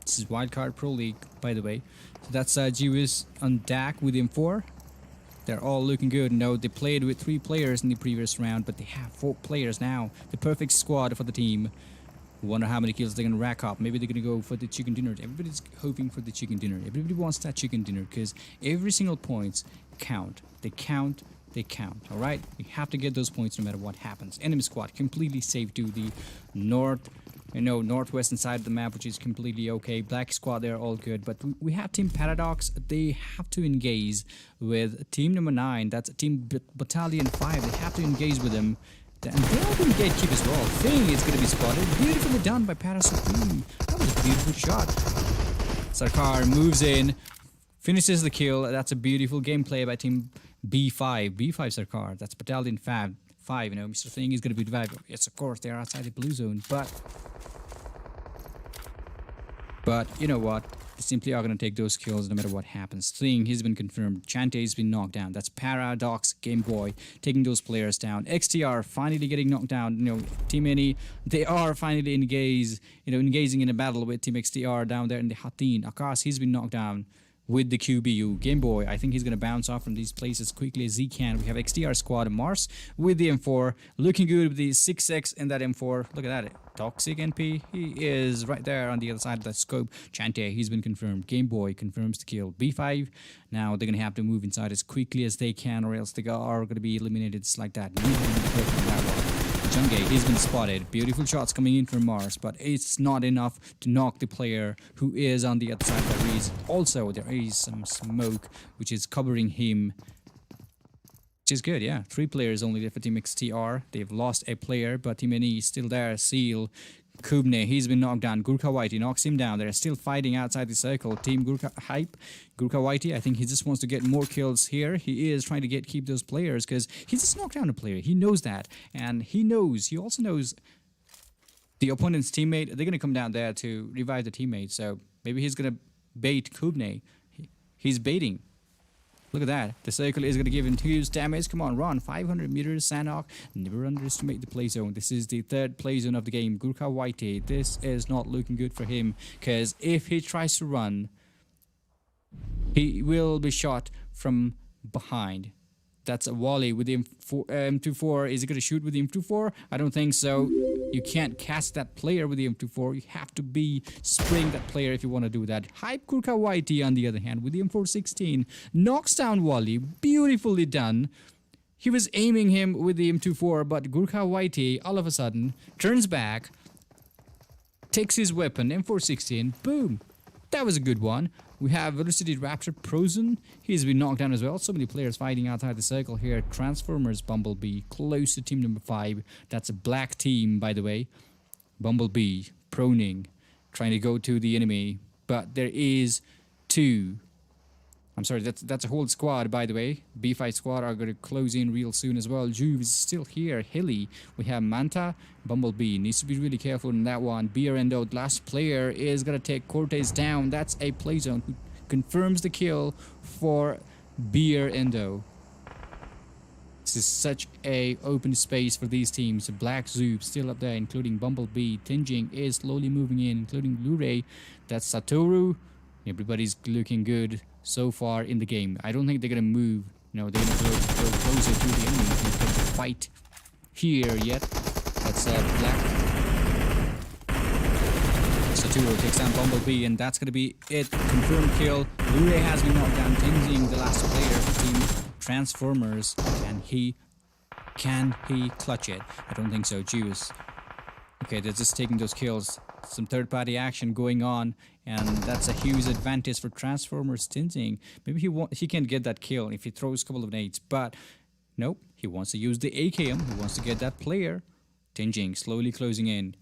This is Wildcard Pro League, by the way. So that's Zeus on DAC with M4. They're all looking good. No, they played with 3 players in the previous round, but they have 4 players now. The perfect squad for the team. Wonder how many kills they're gonna rack up. Maybe they're gonna go for the chicken dinner. Everybody's hoping for the chicken dinner. Everybody wants that chicken dinner because every single points count. They count. They count. All right. You have to get those points no matter what happens. Enemy squad completely safe to the northwestern side of the map, which is completely okay. Black squad, they're all good, but we have Team Paradox. They have to engage with team number 9. That's Team Battalion 5. They have to engage with them, and they're going to gatekeep as well. Thing is going to be spotted. Beautifully done by Paradox. That was a beautiful shot. Sarkar moves in, finishes the kill. That's a beautiful gameplay by Team B5. B5 Sarkar. That's Battalion 5. Mr. Thing is going to be revived. Yes, of course, they're outside the blue zone, but you know what? They simply are going to take those kills no matter what happens. Thing, he's been confirmed. Chante has been knocked down. That's Paradox, Game Boy, taking those players down. XTR finally getting knocked down. Team NE, they are finally engaging in a battle with Team XTR down there in the Hathin. Akash, he's been knocked down with the QBU. Game Boy, I think he's going to bounce off from these places as quickly as he can. We have XTR squad, Mars with the M4. Looking good with the 6x in that M4. Look at that. Toxic NP, he is right there on the other side of that scope. Chante, he's been confirmed. Game Boy confirms the kill. B5, now they're going to have to move inside as quickly as they can, or else they are going to be eliminated just like that. Jungay, he's been spotted. Beautiful shots coming in from Mars, but it's not enough to knock the player who is on the other side. There is some smoke which is covering him, which is good. Yeah, 3 players only there for Team XTR. They've lost a player, but Team NE is still there. Seal, Kubne, he's been knocked down. Gurkha Whitey knocks him down. They're still fighting outside the circle. Team Gurkha Whitey, I think he just wants to get more kills here. He is trying to keep those players because he just knocked down a player. He knows that. And he also knows the opponent's teammate. They're going to come down there to revive the teammate. So maybe he's going to bait Kubne. He's baiting. Look at that. The circle is going to give him huge damage. Come on, run. 500 meters, Sanok. Never underestimate the play zone. This is the 3rd play zone of the game. Gurkha Whitey. This is not looking good for him. Because if he tries to run, he will be shot from behind. That's a volley with the M24. Is he going to shoot with the M24? I don't think so. You can't cast that player with the M24. You have to be spraying that player if you want to do that. Hype Gurkha Whitey, on the other hand, with the M416, knocks down volley. Beautifully done. He was aiming him with the M24, but Gurkha Whitey all of a sudden turns back, takes his weapon, M416, boom. That was a good one. We have VelociRaptor Prozen. He's been knocked down as well. So many players fighting outside the circle here. Transformers Bumblebee close to team number 5. That's a black team, by the way. Bumblebee proning, trying to go to the enemy. But there is 2. I'm sorry, that's a whole squad, by the way. B5 squad are going to close in real soon as well. Juve is still here. Hilly. We have Manta. Bumblebee needs to be really careful in that one. BRNO, last player, is going to take Cortez down. That's a play zone who confirms the kill for BRNO. This is such a open space for these teams. Black Zoop still up there, including Bumblebee. Tinjing is slowly moving in, including Lure. That's Satoru. Everybody's looking good so far in the game. I don't think they're going to move. No, they're going to go closer to the enemy. They're going to fight here yet. That's Black. Satoru takes down Bumblebee, and that's going to be it. Confirmed kill. Lure has been knocked down. Tinjing, the last player for Team Transformers. Can he clutch it? I don't think so. Juice. Okay, they're just taking those kills. Some third-party action going on, and that's a huge advantage for Transformers Tinting. Maybe he can get that kill if he throws a couple of nades, but nope, he wants to use the AKM. He wants to get that player. Tinting slowly closing in.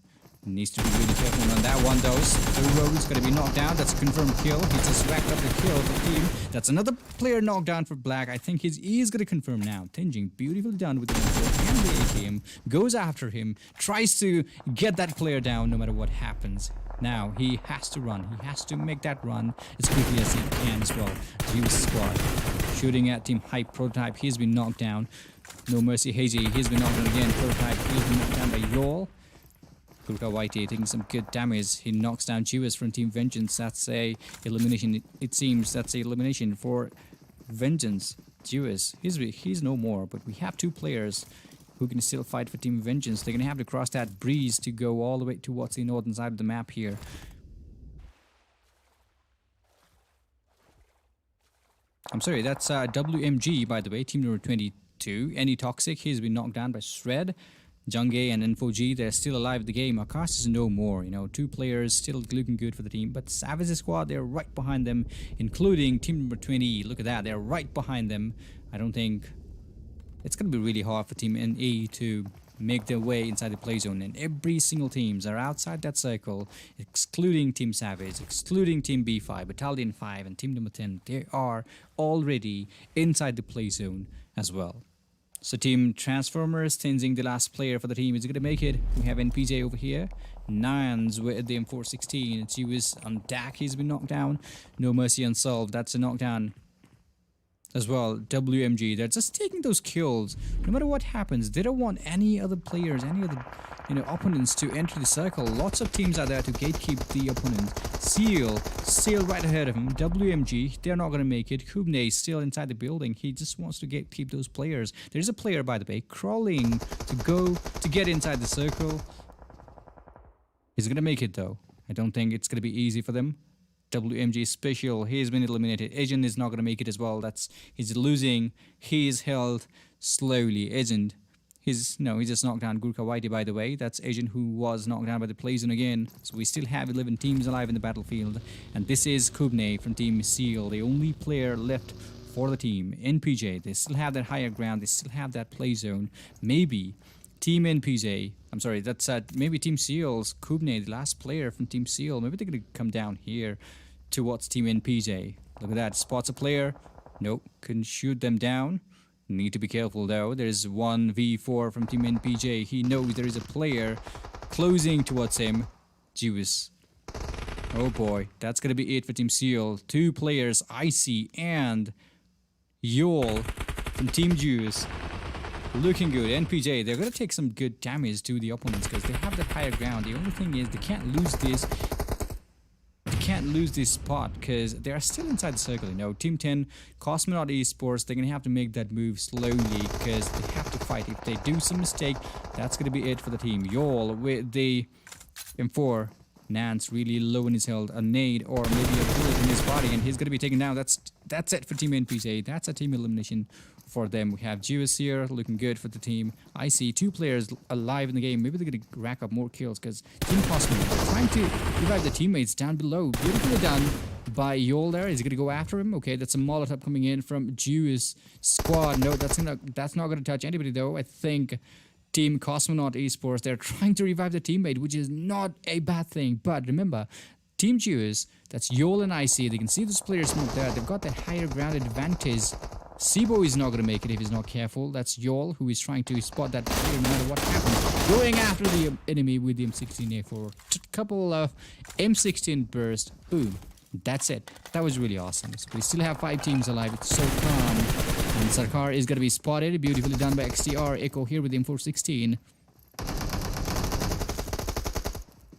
Needs to be really careful on that one, though. Satoru is going to be knocked down. That's a confirmed kill. He just racked up the kill for the team. That's another player knocked down for Black. I think he is going to confirm now. Tinjing, beautifully done with the info and the AKM. Goes after him. Tries to get that player down no matter what happens. Now, he has to run. He has to make that run as quickly as he can as well. Juice squad. Shooting at Team Hype Prototype. He's been knocked down. No Mercy Hazy. He's been knocked down again. Prototype. He's been knocked down by Yol. Gurkha Whitey taking some good damage. He knocks down Chivas from Team Vengeance. That's a elimination. It seems that's a elimination for Vengeance. Chivas, he's no more, but we have 2 players who can still fight for Team Vengeance. They're going to have to cross that breeze to go all the way towards the northern side of the map here. I'm sorry, that's WMG, by the way, team number 22. Any Toxic, he's been knocked down by Shred. Jungay and Info-G, they're still alive in the game. Akash is no more. 2 players still looking good for the team. But Savage squad, they're right behind them, including team number 20. Look at that, they're right behind them. I don't think it's going to be really hard for Team NE to make their way inside the play zone. And every single teams are outside that circle, excluding Team Savage, excluding Team B5, Battalion 5, and Team number 10. They are already inside the play zone as well. So Team Transformers, Tenzing, the last player for the team, is going to make it. We have NPJ over here. Nines with the M416. She was on DAC. He's been knocked down. No Mercy Unsolved. That's a knockdown as well. WMG. They're just taking those kills. No matter what happens, they don't want any other players, any other opponents to enter the circle. Lots of teams are there to gatekeep the opponent. Seal still right ahead of him. WMG, they're not going to make it. Kubne is still inside the building. He just wants to gatekeep those players. There's a player, by the way, crawling to get inside the circle. He's going to make it, though. I don't think it's going to be easy for them. WMG Special, he's been eliminated. Agent is not going to make it as well. He's losing his health slowly. Agent, he just knocked down Gurkha Whitey, by the way. That's agent who was knocked down by the Plazon again. So we still have 11 teams alive in the battlefield. And this is COSMONAUT from Team SEAL, the only player left for the team. NPJ, they still have that higher ground. They still have that play zone. Maybe Team NPJ, I'm sorry, that's maybe Team SEAL's COSMONAUT, the last player from Team SEAL. Maybe they're going to come down here towards Team NPJ. Look at that, spots a player. Nope, couldn't shoot them down. Need to be careful though. There's 1v4 from Team NPJ. He knows there is a player closing towards him. Juice. Oh boy, that's gonna be it for Team SEAL. 2 players, Icy and Yol from Team Juice. Looking good. NPJ, they're gonna take some good damage to the opponents because they have that higher ground. The only thing is they can't lose this. They can't lose this spot because they are still inside the circle. You know, Team 10, COSMONAUT eSports, they're gonna have to make that move slowly because they have to fight. If they do some mistake, that's gonna be it for the team. Yol with the M4. Nance really low in his health, a nade or maybe a bullet in his body, and he's gonna be taken down. That's it for Team NPJ. That's a team elimination for them. We have Juice here, looking good for the team. I see 2 players alive in the game. Maybe they're gonna rack up more kills because Team COSMONAUT trying to revive the teammates down below. Beautifully done by Yol there. Is he gonna go after him? Okay, that's a Molotov coming in from Juice squad. No, that's not gonna touch anybody though. I think Team COSMONAUT eSports, they're trying to revive the teammate, which is not a bad thing. But remember, Team Juice, that's Yol and Icy, they can see those players move there. They've got that higher ground advantage. Sibo is not going to make it if he's not careful. That's Yol who is trying to spot that player no matter what happens. Going after the enemy with the M16A4. Couple of M16 burst. Boom. That's it. That was really awesome. So we still have 5 teams alive. It's so calm. And Sarkar is going to be spotted. Beautifully done by XTR. Echo here with the M416.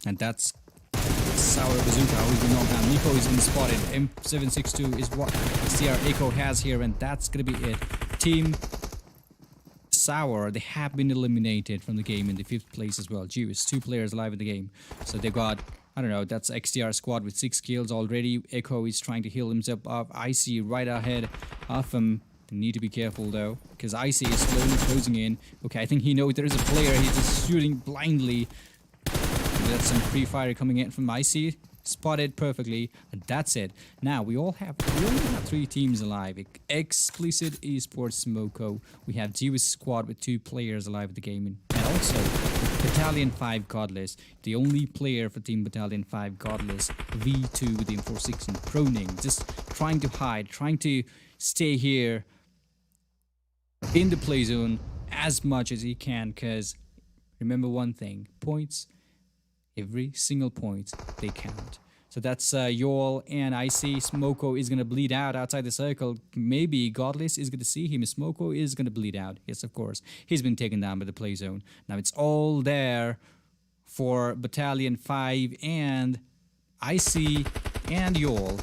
And that's Sour Bazooka who's been knocked down. Nico is been spotted. M762 is what XTR Echo has here. And that's going to be it. Team Sour, they have been eliminated from the game in the 5th place as well. Juice, 2 players alive in the game. So they've got, I don't know, that's XTR squad with 6 kills already. Echo is trying to heal himself up. Icy right ahead of him. They need to be careful though, because Icy is slowly closing in. Okay, I think he knows there is a player. He's just shooting blindly. That's some free fire coming in from Icy. Spotted perfectly. And that's it. Now we only have 3 teams alive. Xplicit Esports Smoko. We have Jewish squad with 2 players alive at the game, and also Battalion 5 Godless. The only player for Team Battalion 5 Godless. V2 with the M416 proning. Just trying to hide, trying to stay here in the play zone as much as he can, because remember one thing, points, every single point, they count. So that's Yol and Icy. Smoko is going to bleed out outside the circle. Maybe Godless is going to see him. Smoko is going to bleed out. Yes, of course. He's been taken down by the play zone. Now it's all there for Battalion 5 and Icy and Yol.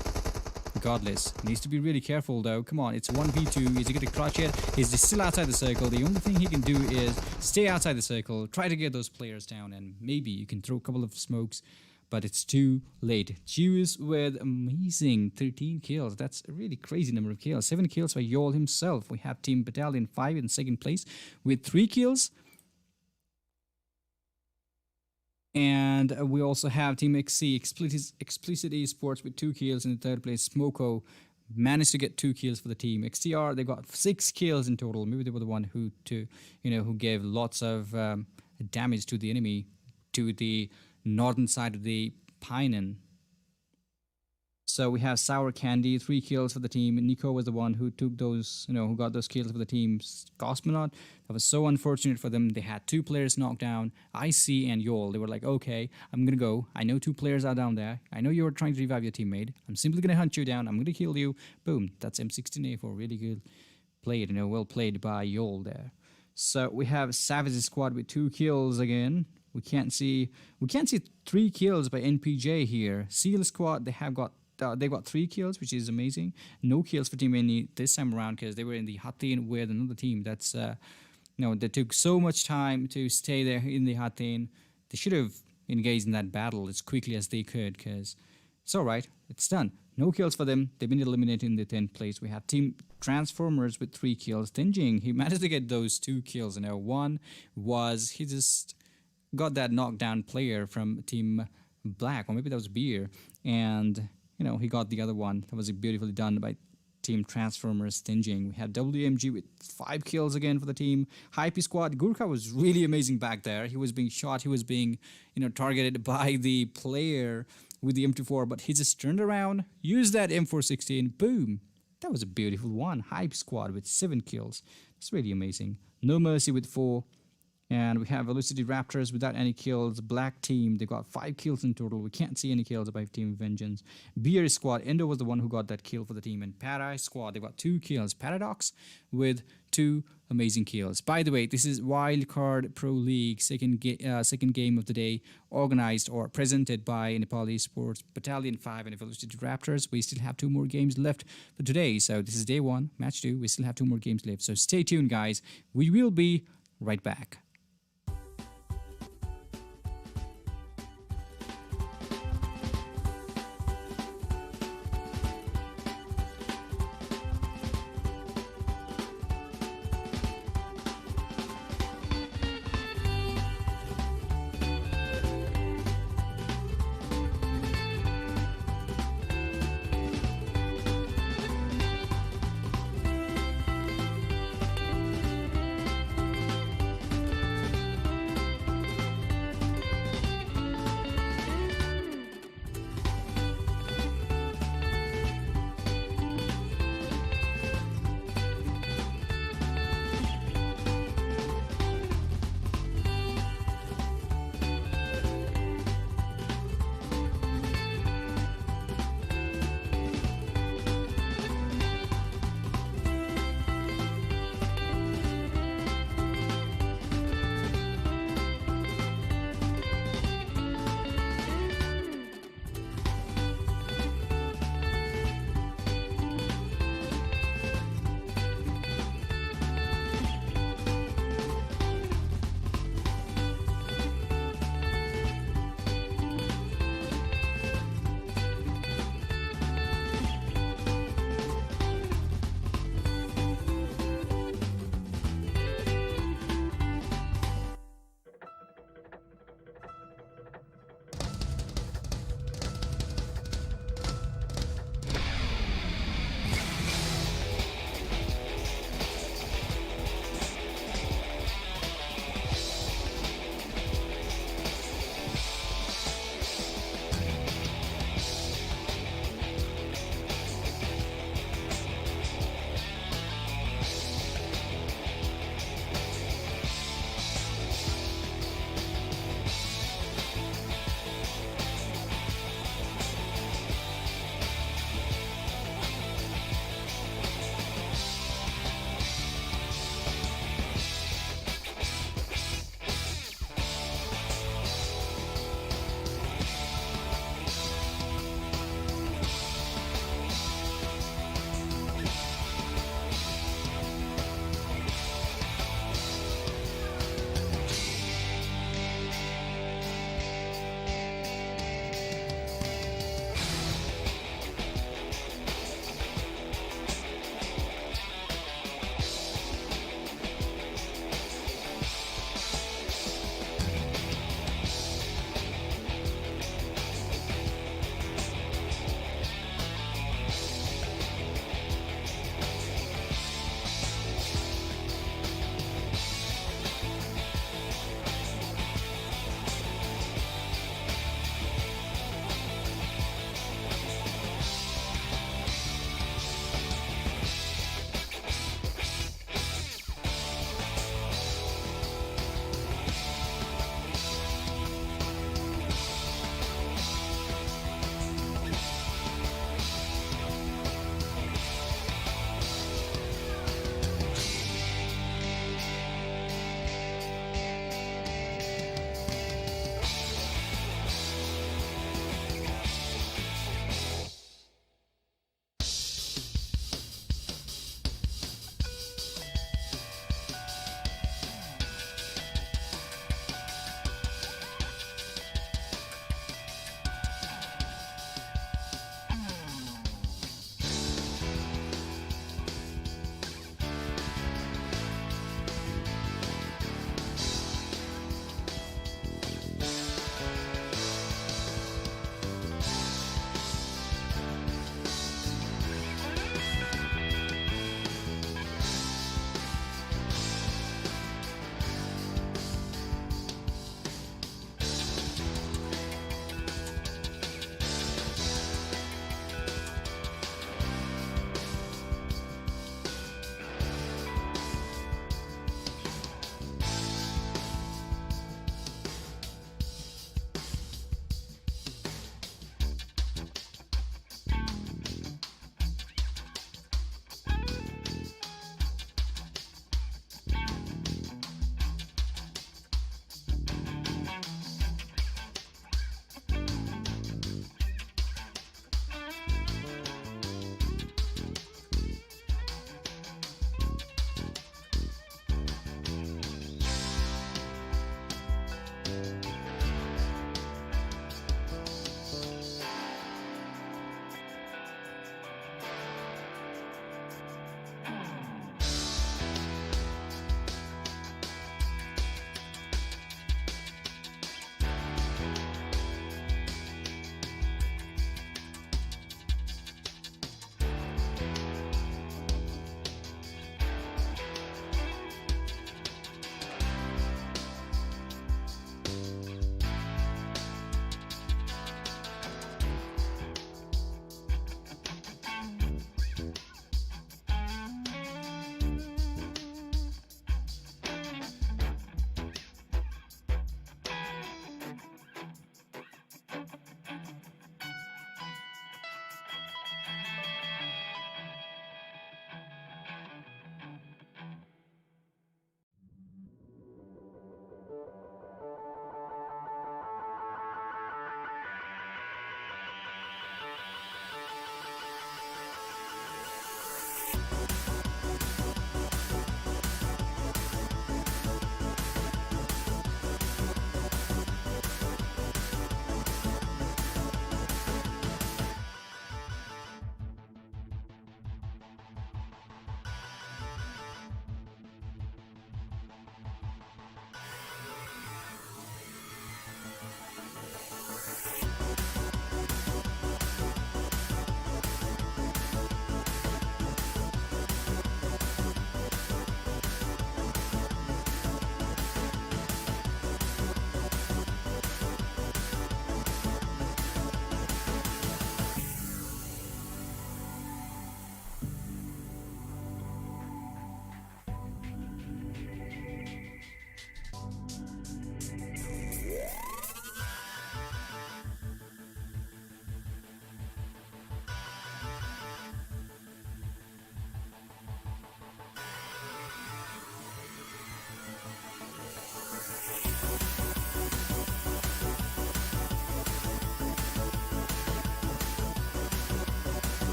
Godless needs to be really careful though. Come on, it's 1v2. Is he going to clutch it? He's just still outside the circle. The only thing he can do is stay outside the circle, try to get those players down, and maybe you can throw a couple of smokes, but it's too late. Juice with amazing 13 kills. That's a really crazy number of kills. 7 kills by Yol himself. We have Team Battalion 5 in 2nd place with 3 kills. And we also have Team XC, Xplicit Esports with 2 kills in the 3rd place. Smoko managed to get 2 kills for the team. XTR, they got 6 kills in total. Maybe they were the one who gave lots of damage to the enemy, to the northern side of the Pinan. So we have Sour Candy, 3 kills for the team. Nico was the one who took those, who got those kills for the team. COSMONAUT, that was so unfortunate for them. They had 2 players knocked down, Icy and Yol. They were like, okay, I'm going to go. I know 2 players are down there. I know you're trying to revive your teammate. I'm simply going to hunt you down. I'm going to kill you. Boom, that's M16A4. Really good played, well played by Yol there. So we have Savage's squad with 2 kills again. We can't see 3 kills by NPJ here. Seal squad, they got 3 kills, which is amazing. No kills for Team Any this time around because they were in the Hatin with another team. That's they took so much time to stay there in the Hatin. They should have engaged in that battle as quickly as they could, because It's alright, it's done. No kills for them. They've been eliminated in the 10th place. We have Team Transformers with 3 kills. Tinjing, he managed to get those 2 kills. One was he just got that knockdown player from Team Black, or maybe that was Beer, and he got the other one. That was beautifully done by Team Transformers Tinjing. We had WMG with 5 kills again for the team. Hype Squad, Gurkha was really amazing back there. He was being shot, he was being targeted by the player with the M24, but he just turned around, used that M416, boom. That was a beautiful one. Hype Squad with 7 kills. It's really amazing. No Mercy with 4. And we have VelociRaptors without any kills. Black Team, they got 5 kills in total. We can't see any kills by Team Vengeance. Beer Squad, Endo was the one who got that kill for the team. And Para Squad, they got 2 kills. Paradox with 2 amazing kills. By the way, this is Wildcard Pro League, second game of the day, organized or presented by Nepal eSports, Battalion 5 and VelociRaptors. We still have 2 more games left for today. So this is day 1, match 2. We still have 2 more games left. So stay tuned, guys. We will be right back.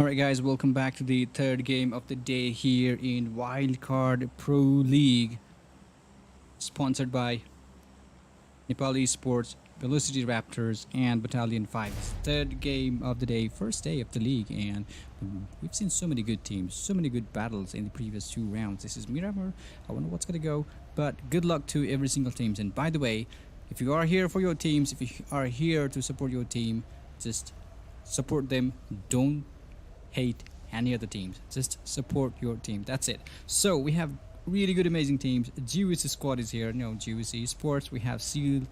Alright guys, welcome back to the third game of the day here in Wildcard Pro League, sponsored by Nepal eSports, VelociRaptors and Battalion 5. It's the third game of the day, first day of the league, and we've seen so many good teams, so many good battles in the previous two rounds. This is Miramar. I wonder what's gonna go, but good luck to every single team. And by the way, if you are here for your teams, if you are here to support your team, just support them. Don't hate any other teams, just support your team. That's it. So we have really good amazing teams. GUC squad is here, GUC eSports. We have Seal,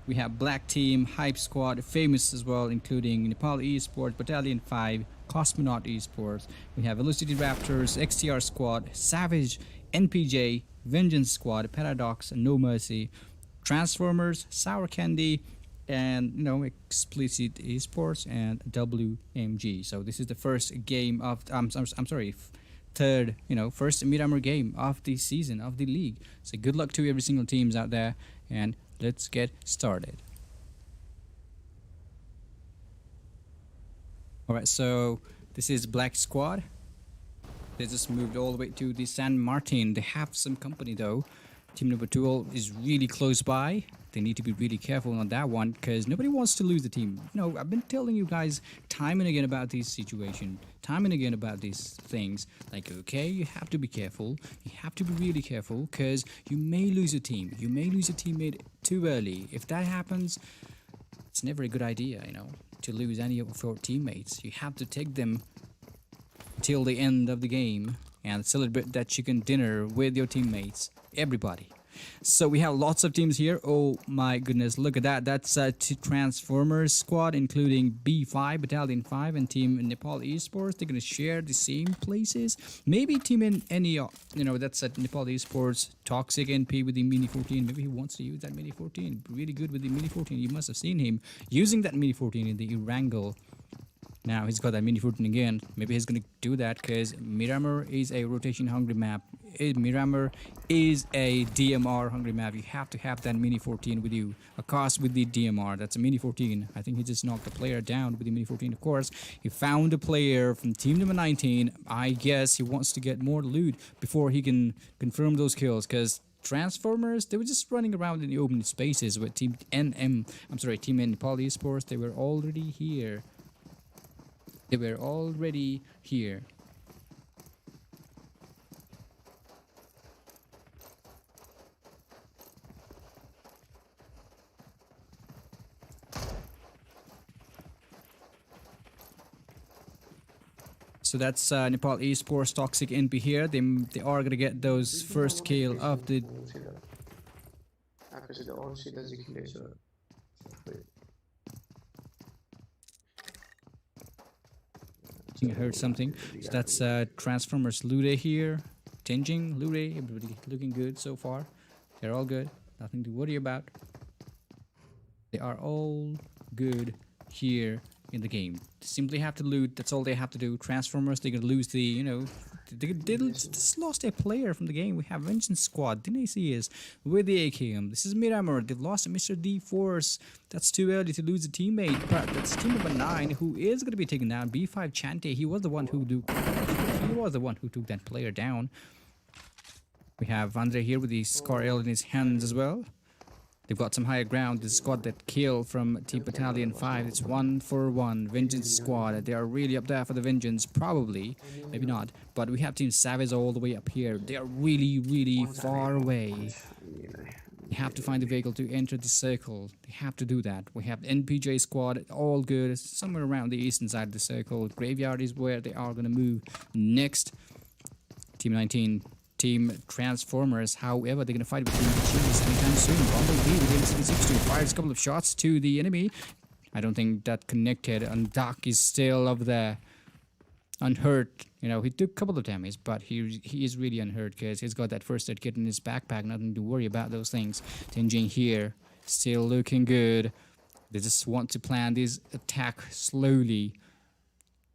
we have BLACKxTEAM, Hype Squad, Famous as well, including Nepal eSports, Battalion 5, COSMONAUT eSports. We have VelociRaptors, XTR squad, Savage, NPJ, Vengeance squad, Paradox, No Mercy, Transformers, Sour Candy, and Xplicit Esports and WMG. So this is the first game of third first Miramar game of the season of the league. So good luck to every single teams out there, and let's get started. All right, so this is Black Squad. They just moved all the way to the San Martin. They have some company though. Team number 2 is really close by. They need to be really careful on that one because nobody wants to lose the team. I've been telling you guys time and again about this situation, time and again about these things. Like, okay, you have to be careful. You have to be really careful because you may lose a team. You may lose a teammate too early. If that happens, it's never a good idea, to lose any of your teammates. You have to take them till the end of the game and celebrate that chicken dinner with your teammates. Everybody. So we have lots of teams here. Oh my goodness, look at that. That's Transformers squad, including B5, Battalion 5, and Team Nepal eSports. They're going to share the same places. Maybe Team in any, that's at Nepal eSports, Toxic NP with the Mini 14. Maybe he wants to use that Mini 14. Really good with the Mini 14. You must have seen him using that Mini 14 in the Erangel. Now he's got that Mini 14 again. Maybe he's going to do that because Miramar is a rotation hungry map. Miramar is a DMR hungry map. You have to have that Mini 14 with you. A cost with the DMR. That's a Mini 14. I think he just knocked the player down with the Mini 14. Of course, he found a player from team number 19. I guess he wants to get more loot before he can confirm those kills because Transformers, they were just running around in the open spaces with Team Team Nepal eSports. They were already here. They were already here. So that's Nepal eSports Toxic NP here. They are gonna get those first kill of the. I heard something. So that's Transformers Lure here. Tenjing, Lure, everybody looking good so far. They're all good. Nothing to worry about. They are all good here in the game. They simply have to loot. That's all they have to do. Transformers, they're gonna lose the, they just lost a player from the game. We have Vengeance Squad. Dinacy is with the AKM. This is Miramar. They've lost Mr. D Force. That's too early to lose a teammate. But that's team number 9 who is gonna be taken down. B5 Chante. He was the one who took that player down. We have Andre here with the Scar L in his hands as well. They've got some higher ground. This got that kill from Team Battalion 5. It's 1-for-1. Vengeance Squad. They are really up there for the Vengeance. Probably. Maybe not. But we have Team Savage all the way up here. They are really, really far away. They have to find a vehicle to enter the circle. They have to do that. We have NPJ Squad. All good. Somewhere around the eastern side of the circle. Graveyard is where they are going to move next. Team 19. Team Transformers, however, they're going to fight with Team Cheese anytime soon. Bumblebee with M762 fires a couple of shots to the enemy. I don't think that connected, and Doc is still up there. Unhurt. He took a couple of damage, but he is really unhurt because he's got that first aid kit in his backpack. Nothing to worry about those things. Tenjing here, still looking good. They just want to plan this attack slowly.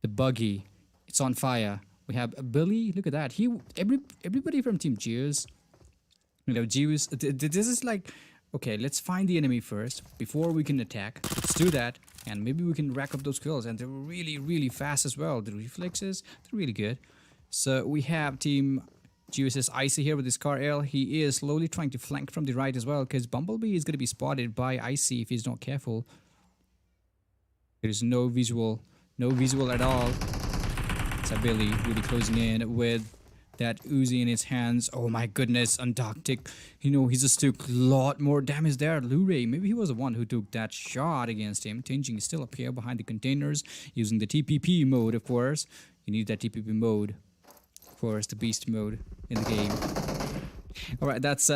The buggy, it's on fire. We have Billy. Look at that. Everybody from Team Gears. Gears. This is like Okay, let's find the enemy first before we can attack. Let's do that, and maybe we can rack up those kills. And they're really, really fast as well. The reflexes, they're really good. So we have Team GSS Icy here with his car L. He is slowly trying to flank from the right as well, because Bumblebee is going to be spotted by Icy if he's not careful. There's no visual at all. Sabili really closing in with that Uzi in his hands. Oh my goodness, Antarctic. You know, he just took a lot more damage there. Lure, maybe he was the one who took that shot against him. Tinjing is still up here behind the containers, using the TPP mode, of course. You need that TPP mode, of course, the beast mode in the game. Alright, that's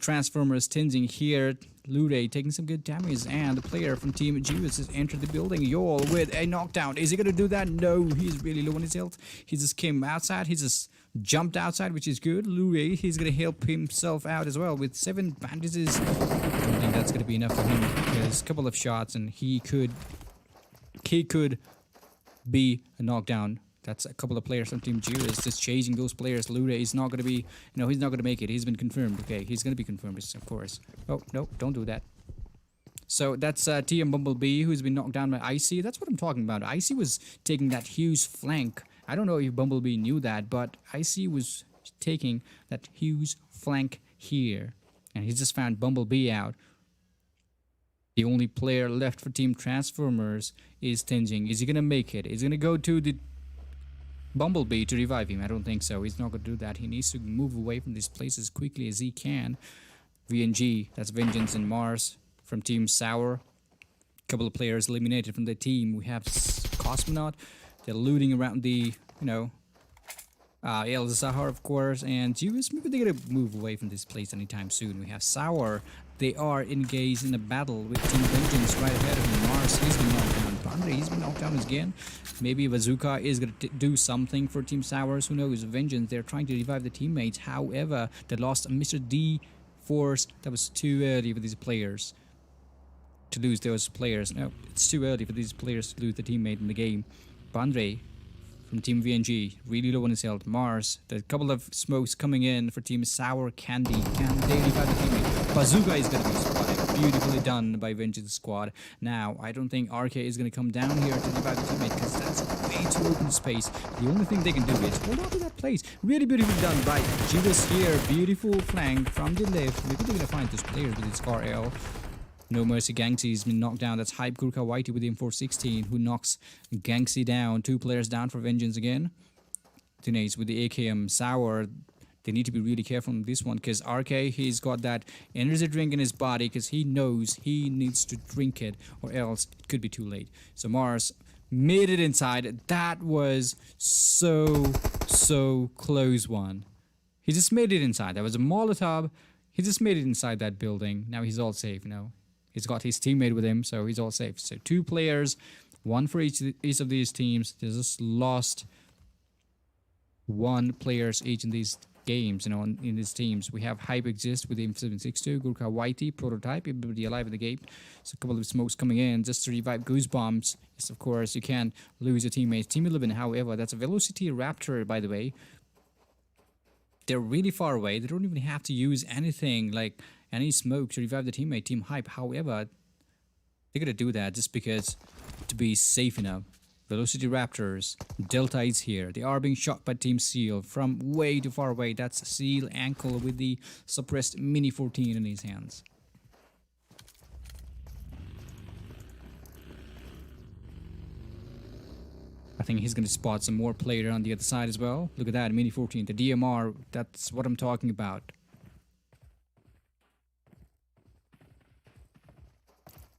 Transformers Tinjing here. Lure taking some good damage, and the player from Team GS has entered the building. Yol with a knockdown. Is he gonna do that? No, he's really low on his health. He just came outside. He just jumped outside, which is good. Lure, he's gonna help himself out as well with 7 bandages. I don't think that's gonna be enough for him, because a couple of shots and he could be a knockdown. That's a couple of players from Team GS just chasing those players. Lure is not going to be, he's not going to make it. He's been confirmed. Okay, he's going to be confirmed, of course. Oh, no, don't do that. So that's TM Bumblebee, who's been knocked down by Icy. That's what I'm talking about. Icy was taking that huge flank. I don't know if Bumblebee knew that, but Icy was taking that huge flank here. And he just found Bumblebee out. The only player left for Team Transformers is Tinjing. Is he going to make it? Is he going to go to the Bumblebee to revive him? I don't think so. He's not going to do that. He needs to move away from this place as quickly as he can. VNG, that's Vengeance and Mars from Team Sour. Couple of players eliminated from the team. We have COSMONAUT. They're looting around the, El Zahar, of course, and GS. Maybe they're going to move away from this place anytime soon. We have Sour. They are engaged in a battle with Team Vengeance right ahead of him. Mars, he's been knocked down. Pandre, he's been knocked down again. Maybe Bazooka is going to do something for Team Sours. Who knows? Vengeance, they're trying to revive the teammates. However, they lost Mr. D Force. That was too early for these players to lose those players. No, it's too early for these players to lose the teammate in the game. Pandre from Team VNG, really low on his health. Mars, there's a couple of smokes coming in for Team Sour Candy. Can they revive the teammate? Bazooka is going to be spotted. Beautifully done by Vengeance Squad. Now, I don't think RK is going to come down here to revive the teammate, because that's way too open space. The only thing they can do is hold on to that place. Really beautifully done by Judas here. Beautiful flank from the left. Maybe they're going to find those players with his car L. No Mercy Gangsy has been knocked down. That's Hype Gurkha Whitey with the M416, who knocks Gangsy down. 2 players down for Vengeance again. Teenage with the AKM Sour. They need to be really careful on this one, because RK, he's got that energy drink in his body, because he knows he needs to drink it, or else it could be too late. So Mars made it inside. That was so close one. He just made it inside. That was a Molotov. He just made it inside that building. Now he's all safe, He's got his teammate with him, so he's all safe. So 2 players, 1 for each of these teams. They just lost 1 players each in these games, in these teams. We have Hype Exist with the M762, Gurkha Whitey, Prototype, everybody alive in the game. So a couple of smokes coming in just to revive Goosebumps. Yes, of course, you can lose your teammates. Team 11, however, that's a VelociRaptor, by the way. They're really far away. They don't even have to use anything like any smoke to revive the teammate. Team Hype, however, they're gonna do that just because to be safe enough. VelociRaptors, Delta is here. They are being shot by Team Seal from way too far away. That's Seal Ankle with the suppressed Mini 14 in his hands. I think he's going to spot some more player on the other side as well. Look at that, Mini 14, the DMR. That's what I'm talking about.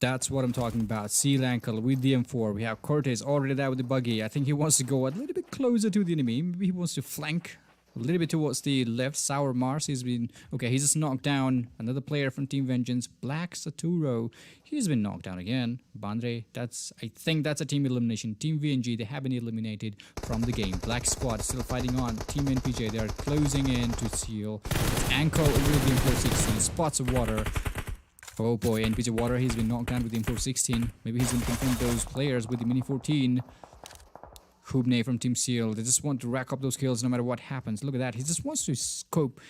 That's what I'm talking about. Seal Ankle with the M4. We have Cortez already there with the buggy. I think he wants to go a little bit closer to the enemy. Maybe he wants to flank a little bit towards the left. Sour Mars, he's been... Okay, he's just knocked down another player from Team Vengeance. Black Saturo, he's been knocked down again. Bandre, I think that's a team elimination. Team VNG, they have been eliminated from the game. Black Squad still fighting on. Team NPJ, they are closing in to Seal. Ankle with the M416. Spots of Water. Oh boy, NPJ Water, he's been knocked down with the M416. Maybe he's going to confront those players with the Mini 14. Hubney from Team Seal. They just want to rack up those kills no matter what happens. Look at that. He just wants to scope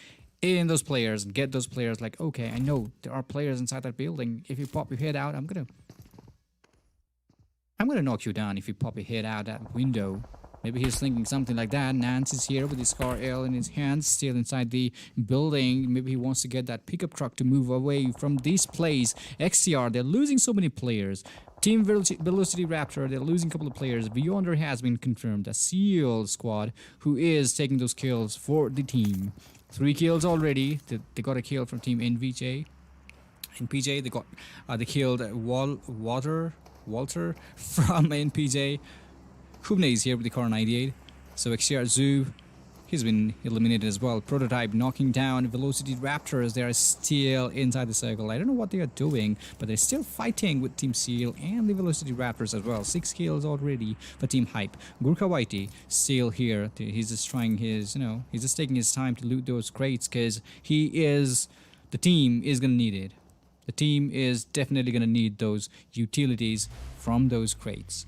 in those players and get those players like, okay, I know there are players inside that building. If you pop your head out, I'm gonna knock you down if you pop your head out that window. Maybe he's thinking something like that. Nance is here with his Scar L in his hands, still inside the building. Maybe he wants to get that pickup truck to move away from this place. XCR, they're losing so many players. Team VelociRaptor, they're losing a couple of players. Beyonder has been confirmed. A SEAL squad who is taking those kills for the team. 3 kills already. They got a kill from Team NPJ. They got they killed Walter from NPJ. Kubne is here with the Car 98. So XCR Zoo, he's been eliminated as well. Prototype knocking down VelociRaptors. They are still inside the circle. I don't know what they are doing, but they're still fighting with Team Seal and the VelociRaptors as well. 6 kills already for Team Hype. Gurkha Whitey still here. He's just trying his, he's just taking his time to loot those crates because the team is going to need it. The team is definitely going to need those utilities from those crates.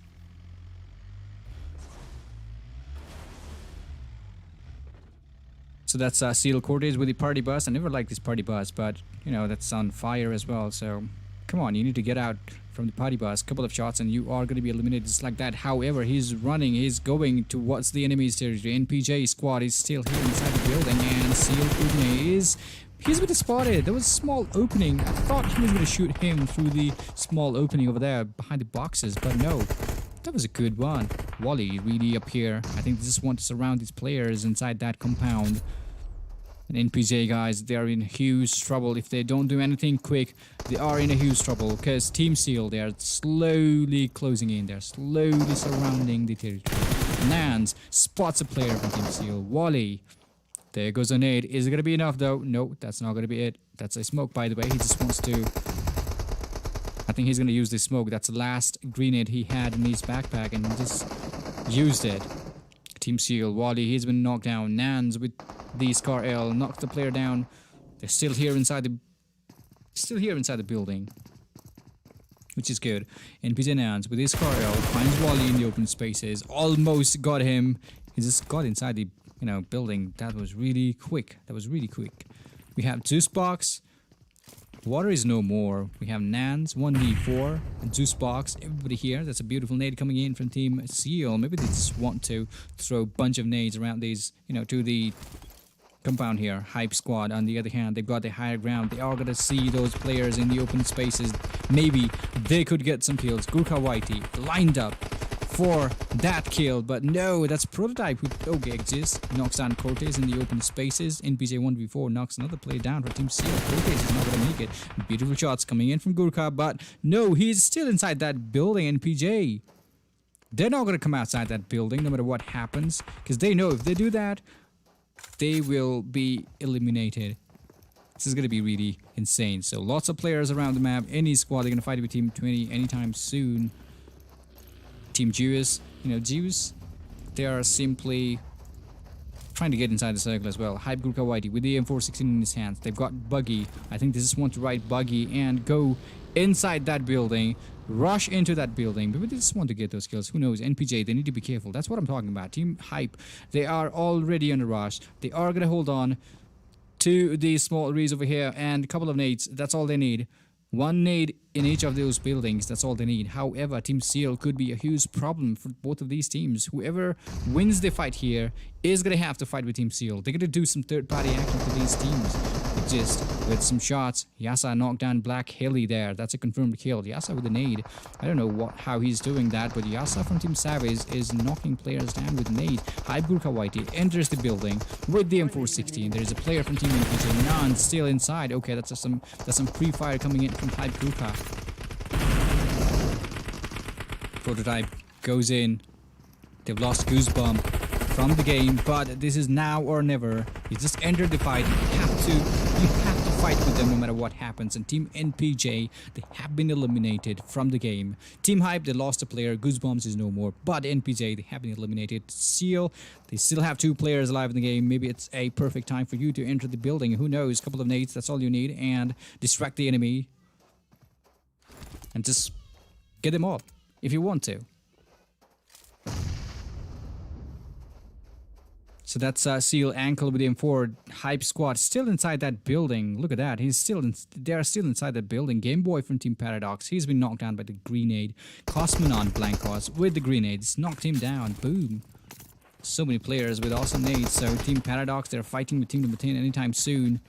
So that's Seal Cortez with the party bus. I never liked this party bus, but that's on fire as well. So come on, you need to get out from the party bus. Couple of shots and you are going to be eliminated just like that. However, he's going towards the enemy's territory. NPJ squad is still here inside the building, and Seal Cortez he's been spotted. There was a small opening. I thought he was going to shoot him through the small opening over there behind the boxes, but no. That was a good one. Wally really up here. I think they just want to surround these players inside that compound. And NPJ guys, they are in huge trouble. If they don't do anything quick, they are in a huge trouble. Because Team Seal, they are slowly closing in. They're slowly surrounding the territory. Nance spots a player from Team Seal. Wally. There goes a nade. Is it going to be enough though? No, that's not going to be it. That's a smoke, by the way. He just wants to... I think he's going to use this smoke. That's the last grenade he had in his backpack and he just used it. Team Seal, Wally, he's been knocked down. Nans with the Scar L knocked the player down. They're still here inside the building, which is good. NPJ Nans with his Scar L finds Wally in the open spaces. Almost got him. He just got inside the building. That was really quick. We have Juice Box. Water is no more. We have Nans, 1v4, and Juice Box. Everybody here. That's a beautiful nade coming in from Team Seal. Maybe they just want to throw a bunch of nades around these, to the compound here. Hype squad, on the other hand, they've got the higher ground. They are going to see those players in the open spaces. Maybe they could get some kills. Gurkha Whitey lined up for that kill, but no, that's Prototype who exists. Knocks down Cortez in the open spaces. NPJ 1v4 knocks another player down for Team Seal. Cortez is not going to make it. Beautiful shots coming in from Gurkha, but no, he's still inside that building. NPJ, they're not going to come outside that building no matter what happens, because they know if they do that, they will be eliminated. This is going to be really insane. So lots of players around the map. Any squad, they're going to fight with Team 20 anytime soon. Team Jews, Jews, they are simply trying to get inside the circle as well. Hype Gurkha Whitey with the M416 in his hands. They've got Buggy. I think they just want to ride Buggy and go inside that building, rush into that building. Maybe they just want to get those kills. Who knows? NPJ, they need to be careful. That's what I'm talking about. Team Hype, they are already on a rush. They are going to hold on to these small arrays over here and a couple of nades. That's all they need. One nade in each of those buildings, that's all they need. However, Team Seal could be a huge problem for both of these teams. Whoever wins the fight here is going to have to fight with Team Seal. They're going to do some third-party action for these teams. Just with some shots. Yasa knocked down Black Hilly there. That's a confirmed kill. Yasa with a nade. I don't know how he's doing that, but Yasa from Team Savage is knocking players down with nade. Hype Gurkha Whitey enters the building with the M416. There's a player from Team NPJ. Nan still inside. Okay, that's some pre-fire coming in from Hype Gurkha. Prototype goes in. They've lost Goosebump from the game, but this is now or never. You just entered the fight. You have to fight with them no matter what happens. And Team NPJ, they have been eliminated from the game. Team Hype, they lost a player. Goosebumps is no more, but NPJ, they have been eliminated. Seal, they still have 2 players alive in the game. Maybe it's a perfect time for you to enter the building. Who knows? A couple of nades, that's all you need, and distract the enemy and just get them all if you want to. So that's Seal Ankle with the M4 Hype Squad still inside that building. Look at that. They're still inside that building. Game Boy from Team Paradox. He's been knocked down by the grenade. COSMONAUT Blancos with the grenades. Knocked him down. Boom. So many players with awesome nades. So Team Paradox, they're fighting with Team number 10 anytime soon.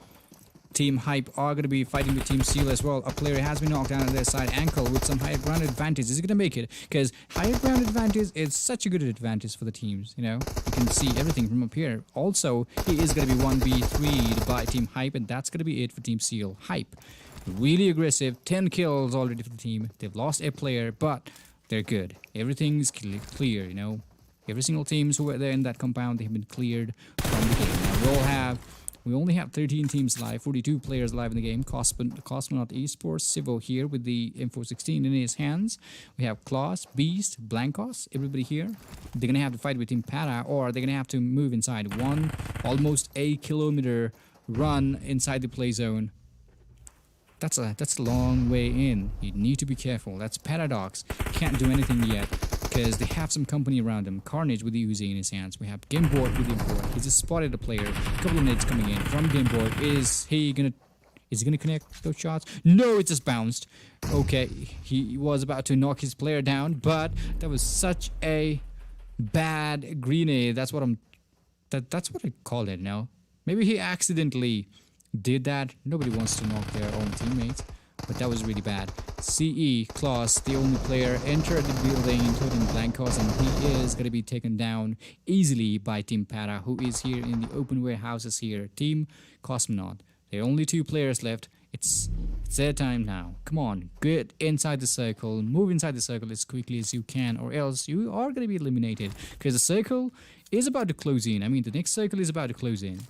Team Hype are going to be fighting with Team Seal as well. A player has been knocked down on their side. Ankle with some higher ground advantage. Is he going to make it? Because higher ground advantage is such a good advantage for the teams, you know. You can see everything from up here. Also, he is going to be 1v3'd by Team Hype, and that's going to be it for Team Seal. Hype, really aggressive. 10 kills already for the team. They've lost a player, but they're good. Everything's clear, you know. Every single teams who were there in that compound, they have been cleared from the game. Now, we only have 13 teams live, 42 players live in the game. COSMONAUT eSports, Civo here with the M416 in his hands. We have Klaus, Beast, Blancos, everybody here. They're going to have to fight with Team Para, or they're going to have to move inside. Almost a kilometer run inside the play zone. That's a long way in. You need to be careful. That's Paradox. Can't do anything yet, because they have some company around him. Carnage with the Uzi in his hands. We have Gameboy with the M4. He's just spotted a player. A couple of nades coming in from Gameboy. Is he gonna connect those shots? No, it just bounced. Okay, he was about to knock his player down, but that was such a bad grenade. That's what I call it now. Maybe he accidentally did that. Nobody wants to knock their own teammates, but that was really bad. CE, Klaus, the only player, entered the building, including Blancos, and he is going to be taken down easily by Team Para, who is here in the open warehouses here. Team COSMONAUT. There are only 2 players left. It's their time now. Come on, get inside the circle. Move inside the circle as quickly as you can, or else you are going to be eliminated, because the circle is about to close in. I mean, the next circle is about to close in.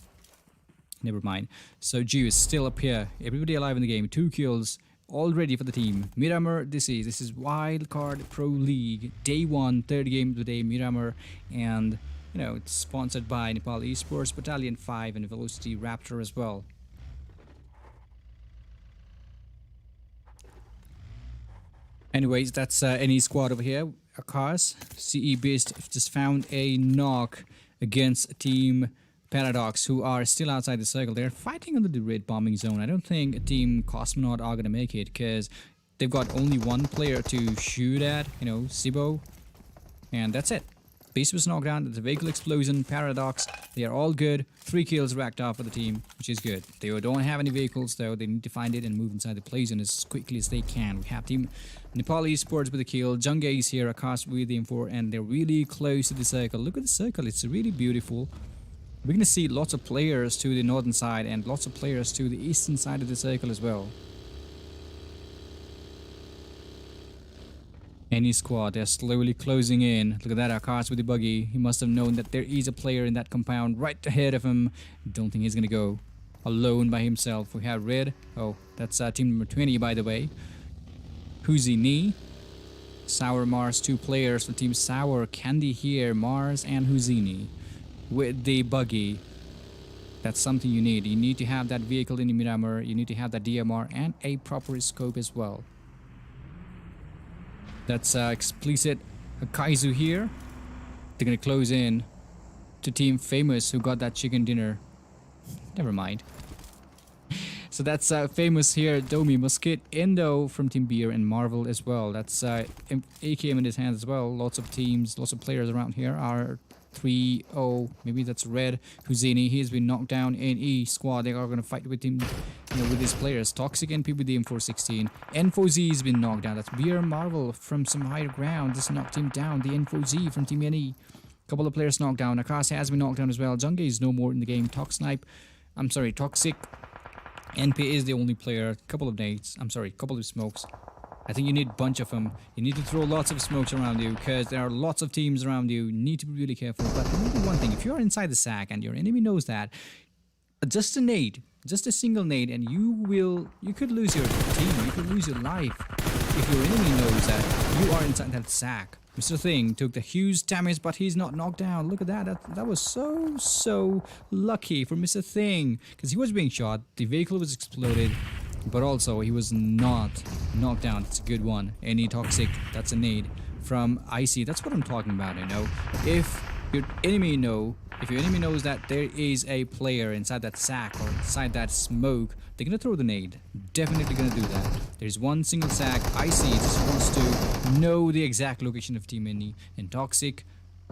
Never mind. So Jew is still up here. Everybody alive in the game. 2 kills already for the team. Miramar, this is Wildcard Pro League. Day 1, 3rd game of the day. Miramar, and you know, it's sponsored by Nepal eSports, Battalion 5, and VelociRaptor as well. Anyways, that's any squad over here. Cars. CE Beast just found a knock against Team Paradox, who are still outside the circle. They're fighting under the red bombing zone. I don't think Team COSMONAUT are gonna make it, because they've got only 1 player to shoot at, you know, Cibo, and that's it. Beast was knocked down. There's a vehicle explosion. Paradox, they are all good. 3 kills racked off for the team, which is good. They don't have any vehicles though. They need to find it and move inside the play zone as quickly as they can. We have Team Nepal eSports with a kill. Jungge is here, Akash with the M4, and they're really close to the circle. Look at the circle. It's really beautiful. We're going to see lots of players to the northern side and lots of players to the eastern side of the circle as well. Any squad, they're slowly closing in. Look at that, Akash with the buggy. He must have known that there is a player in that compound right ahead of him. Don't think he's going to go alone by himself. We have Red. Oh, that's team number 20, by the way. Houzini. Sour Mars, 2 players for Team Sour. Candy here, Mars and Houzini. With the buggy, that's something you need. You need to have that vehicle in the Miramar, you need to have that DMR and a proper scope as well. That's Xplicit Kaizu here. They're gonna close in to Team Famous, who got that chicken dinner. Never mind. So that's Famous here, Domi, Musket, Endo from Team Beer, and Marvel as well. That's AKM in his hands as well. Lots of teams, lots of players around here are 3-0, maybe that's Red. Houzini, he has been knocked down in E squad. They are going to fight with him, you know, with his players. Toxic NP with the M416. N4Z has been knocked down. That's Beer Marvel from some higher ground. Just knocked him down. The N4Z from Team NE. Couple of players knocked down. Akash has been knocked down as well. Jungge is no more in the game. Toxic NP is the only player. Couple of nades. Couple of smokes. I think you need a bunch of them. You need to throw lots of smokes around you, because there are lots of teams around you. You need to be really careful. But remember one thing, if you're inside the sack and your enemy knows that, just a nade, just a single nade, and you could lose your team, you could lose your life if your enemy knows that you are inside that sack. Mr. Thing took the huge damage, but he's not knocked down. Look at that. That was so lucky for Mr. Thing, because he was being shot, the vehicle was exploded, but also he was not knocked down. It's a good one. Any Toxic, that's a nade from Icy. That's what I'm talking about, you know. If your enemy know if your enemy knows that there is a player inside that sack or inside that smoke, they're gonna throw the nade. Definitely gonna do that. There's one single sack. Icy just wants to know the exact location of Team Any, and Toxic,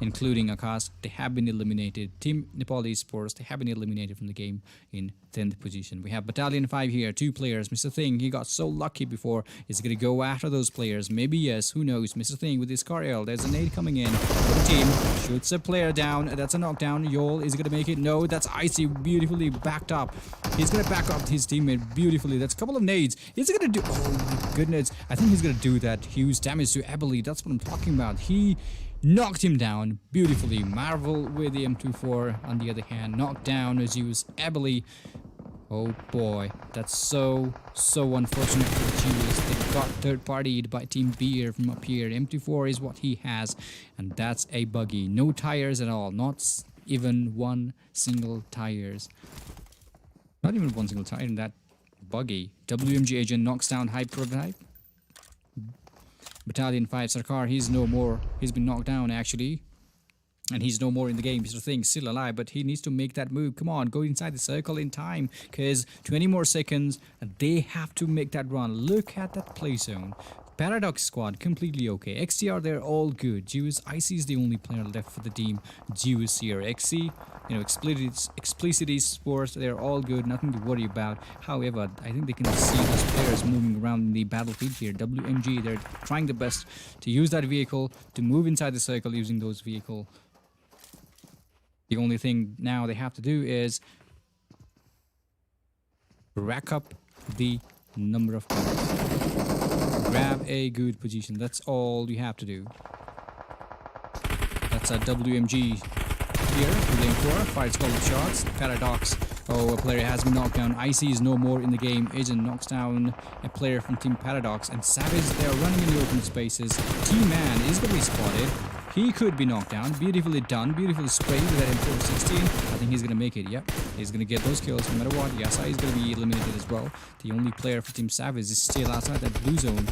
including Akash, they have been eliminated. Team Nepal eSports, they have been eliminated from the game in 10th position. We have Battalion 5 here, 2 players. Mr. Thing, he got so lucky before. Is going to go after those players. Maybe yes, who knows. Mr. Thing with his car L. There's a nade coming in for the team. Shoots a player down. That's a knockdown. Yol is going to make it. No, that's Icy beautifully backed up. He's going to back up his teammate beautifully. That's a couple of nades. He's going to do... Oh my goodness. I think he's going to do that huge damage to Ebony. That's what I'm talking about. He knocked him down beautifully. Marvel with the M24 on the other hand. Knocked down as he was Ebony. Oh boy, that's so unfortunate for the Jews. They got third-partied by Team Beer from up here. M24 is what he has, and that's a buggy. No tires at all, not even one single tires. Not even one single tire in that buggy. WMG agent knocks down Hype Prototype. Battalion 5 Sarkar, he's no more. He's been knocked down actually. And he's no more in the game. He's the thing, still alive, but he needs to make that move. Come on, go inside the circle in time, because 20 more seconds, and they have to make that run. Look at that play zone. Paradox squad, completely okay. XTR, they're all good. Jews, Icy is the only player left for the team. Jews here. XC, you know, Xplicit eSports, they're all good, nothing to worry about. However, I think they can see those players moving around in the battlefield here. WMG, they're trying their best to use that vehicle, to move inside the circle using those vehicles. The only thing now they have to do is rack up the number of kills. Grab a good position. That's all you have to do. That's a WMG here. Lane 4. Fires a couple of shots. Paradox. Oh, a player has been knocked down. Icy is no more in the game. Agent knocks down a player from Team Paradox. And Savage, they're running in the open spaces. T-Man is going to be spotted. He could be knocked down. Beautifully done. Beautifully sprayed with that M416. I think he's going to make it. Yep. He's going to get those kills no matter what. Yasa is going to be eliminated as well. The only player for Team Savage is still outside that blue zone.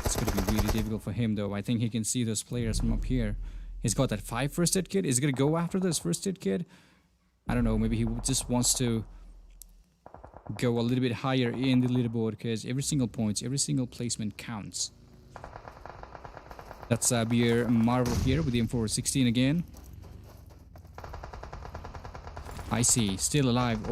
It's going to be really difficult for him though. I think he can see those players from up here. He's got that 5 first aid kit. Is he going to go after this first aid kit? I don't know. Maybe he just wants to go a little bit higher in the leaderboard because every single point, every single placement counts. That's Beer Marvel here with the M416 again. I see, still alive.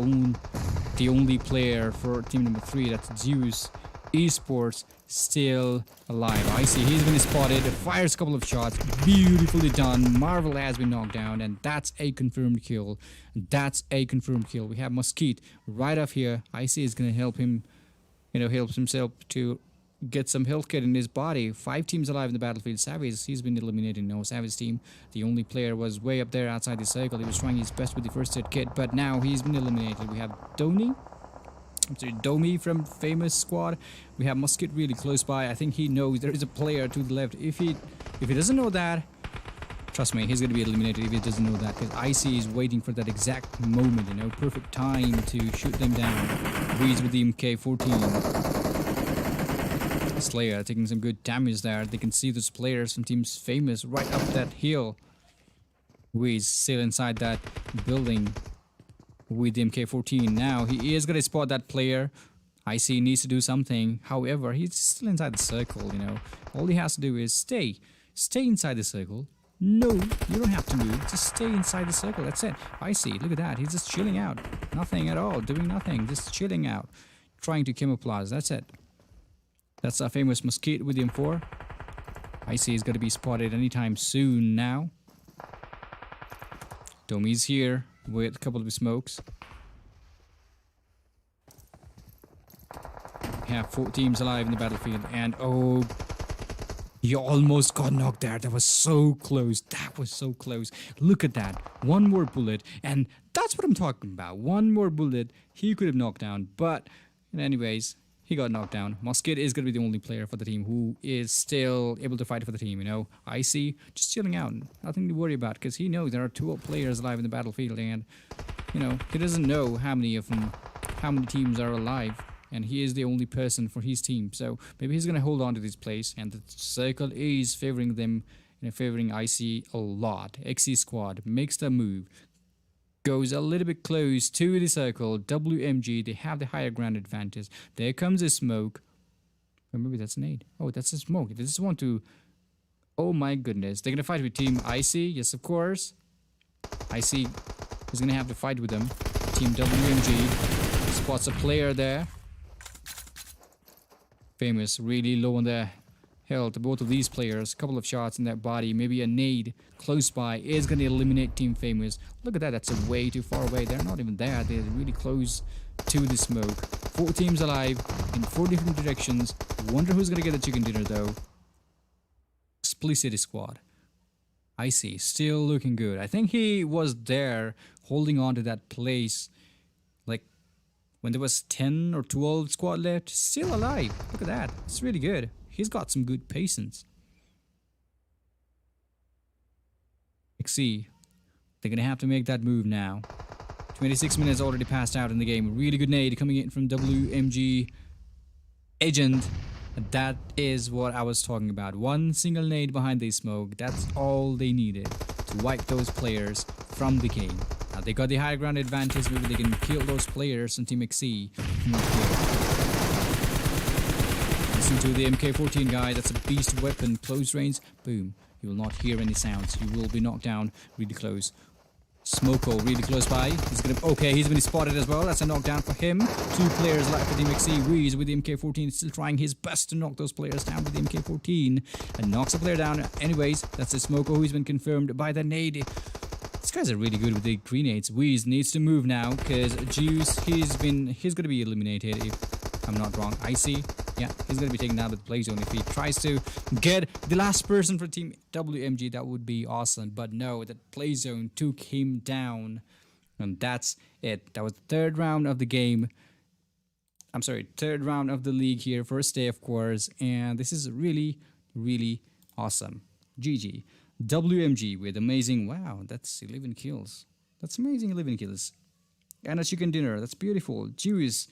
The only player for team number 3, that's Zeus eSports, still alive. I see, he's been spotted. Fires a couple of shots. Beautifully done. Marvel has been knocked down, and that's a confirmed kill. That's a confirmed kill. We have Mesquite right off here. I see is going to help him, you know, helps himself to get some health kit in his body. 5 teams alive in the battlefield. Savage, he's been eliminated. No, Savage team, the only player was way up there outside the circle. He was trying his best with the first aid kit, but now he's been eliminated. We have Domi from Famous Squad. We have Musket really close by. I think he knows there is a player to the left. If he doesn't know that, trust me, he's going to be eliminated if he doesn't know that, because Icy is waiting for that exact moment, you know, perfect time to shoot them down. Breeze with the MK14. Slayer taking some good damage there. They can see those players from Teams Famous right up that hill. We's still inside that building with the MK14. Now he is going to spot that player. Icy needs to do something. However, he's still inside the circle, you know. All he has to do is stay inside the circle. No, you don't have to move. Just stay inside the circle. That's it. Icy, look at that. He's just chilling out. Nothing at all. Doing nothing. Just chilling out. Trying to camouflage. That's it. That's a Famous Mesquite with the M4. Icy is going to be spotted anytime soon now. Domi's here with a couple of smokes. We have 4 teams alive in the battlefield, and oh, you almost got knocked there. That was so close. That was so close. Look at that. One more bullet, and that's what I'm talking about. One more bullet, he could have knocked down, but anyways, he got knocked down. Musket is going to be the only player for the team who is still able to fight for the team, you know. Icy, just chilling out. Nothing to worry about, because he knows there are 2 players alive in the battlefield, and, you know, he doesn't know how many teams are alive, and he is the only person for his team. So maybe he's going to hold on to this place, and the circle is favoring them, you know, favoring Icy a lot. XC squad makes the move. goes a little bit close to the circle. WMG, they have the higher ground advantage. There comes a smoke. Or maybe that's an nade. Oh, that's a smoke. They just want to... Oh my goodness. They're going to fight with Team IC. Yes, of course. IC is going to have to fight with them. Team WMG spots a player there. Famous, really low on their health. Both of these players, a couple of shots in their body, maybe a nade close by is going to eliminate Team Famous. Look at that, that's way too far away. They're not even there. They're really close to the smoke. 4 teams alive in 4 different directions. Wonder who's going to get the chicken dinner though. Xplicit squad. I see, still looking good. I think he was there holding on to that place like when there was 10 or 12 squad left. Still alive. Look at that. It's really good. He's got some good patience. XC. They're going to have to make that move now. 26 minutes already passed out in the game. Really good nade coming in from WMG Agent. That is what I was talking about. One single nade behind the smoke. That's all they needed to wipe those players from the game. Now they got the higher ground advantage. Maybe they can kill those players on Team XC. Listen to the MK14 guy. That's a beast weapon. Close range. Boom. You will not hear any sounds. You will be knocked down really close. Smoko really close by. He's gonna... Okay, he's been spotted as well. That's a knockdown for him. 2 players left for Team XC. Wheeze with the MK14 still trying his best to knock those players down with the MK14. And knocks a player down. Anyways, that's a Smoko who's been confirmed by the nade. These guys are really good with the grenades. Wheeze needs to move now because Juice, he's gonna be eliminated if I'm not wrong. I see. Yeah, he's gonna be taken down with the play zone. If he tries to get the last person for Team WMG, that would be awesome. But no, that play zone took him down. And that's it. That was the 3rd round of the game. I'm sorry, 3rd round of the league here. First day, of course. And this is really, really awesome. GG. WMG with amazing... Wow, that's 11 kills. That's amazing, 11 kills. And a chicken dinner. That's beautiful. Juice,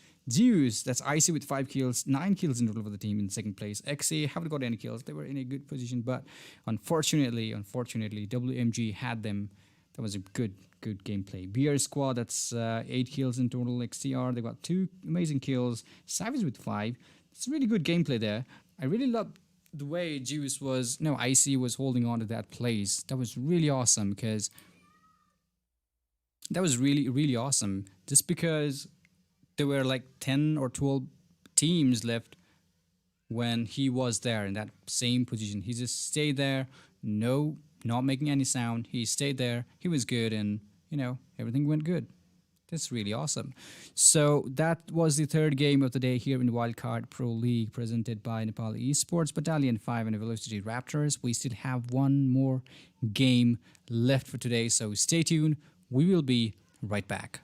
that's IC with 5 kills, 9 kills in total for the team in 2nd place. XA haven't got any kills. They were in a good position, but unfortunately, WMG had them. That was a good gameplay. BR squad, that's 8 kills in total. XTR, they got 2 amazing kills. Savage with 5. It's really good gameplay there. I really love the way Juice was... No, IC was holding on to that place. That was really awesome because... That was really, really awesome. Just because... There were like 10 or 12 teams left when he was there in that same position. He just stayed there, not making any sound. He stayed there. He was good and, you know, everything went good. That's really awesome. So that was the 3rd game of the day here in the Wildcard Pro League presented by Nepal eSports, Battalion 5 and the VelociRaptors. We still have one more game left for today, so stay tuned. We will be right back.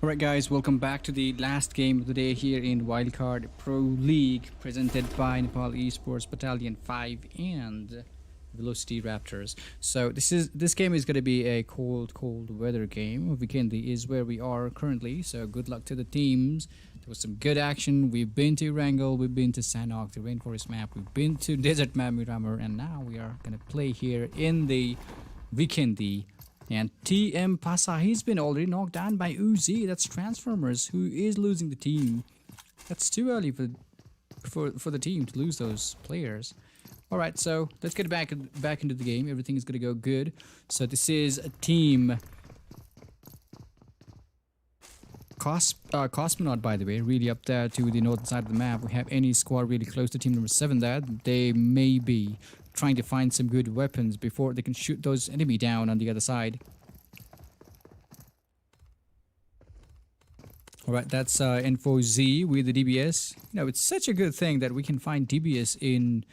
Alright guys, welcome back to the last game of the day here in Wildcard Pro League, presented by Nepal eSports Battalion 5 and VelociRaptors. So this game is going to be a cold weather game. Vikendi is where we are currently, so good luck to the teams. There was some good action. We've been to Wrangell, we've been to Sanok, the rainforest map, we've been to desert map Miramar, and now we are going to play here in the Vikendi. And TM Pasa, he's been already knocked down by Uzi. That's Transformers, who is losing the team. That's too early for the team to lose those players. All right, so let's get back into the game. Everything is gonna go good. So this is a team COSMONAUT, by the way, really up there to the northern side of the map. We have any squad really close to team number 7 there. They may be trying to find some good weapons before they can shoot those enemy down on the other side. Alright, that's N4Z with the DBS. You know, it's such a good thing that we can find DBS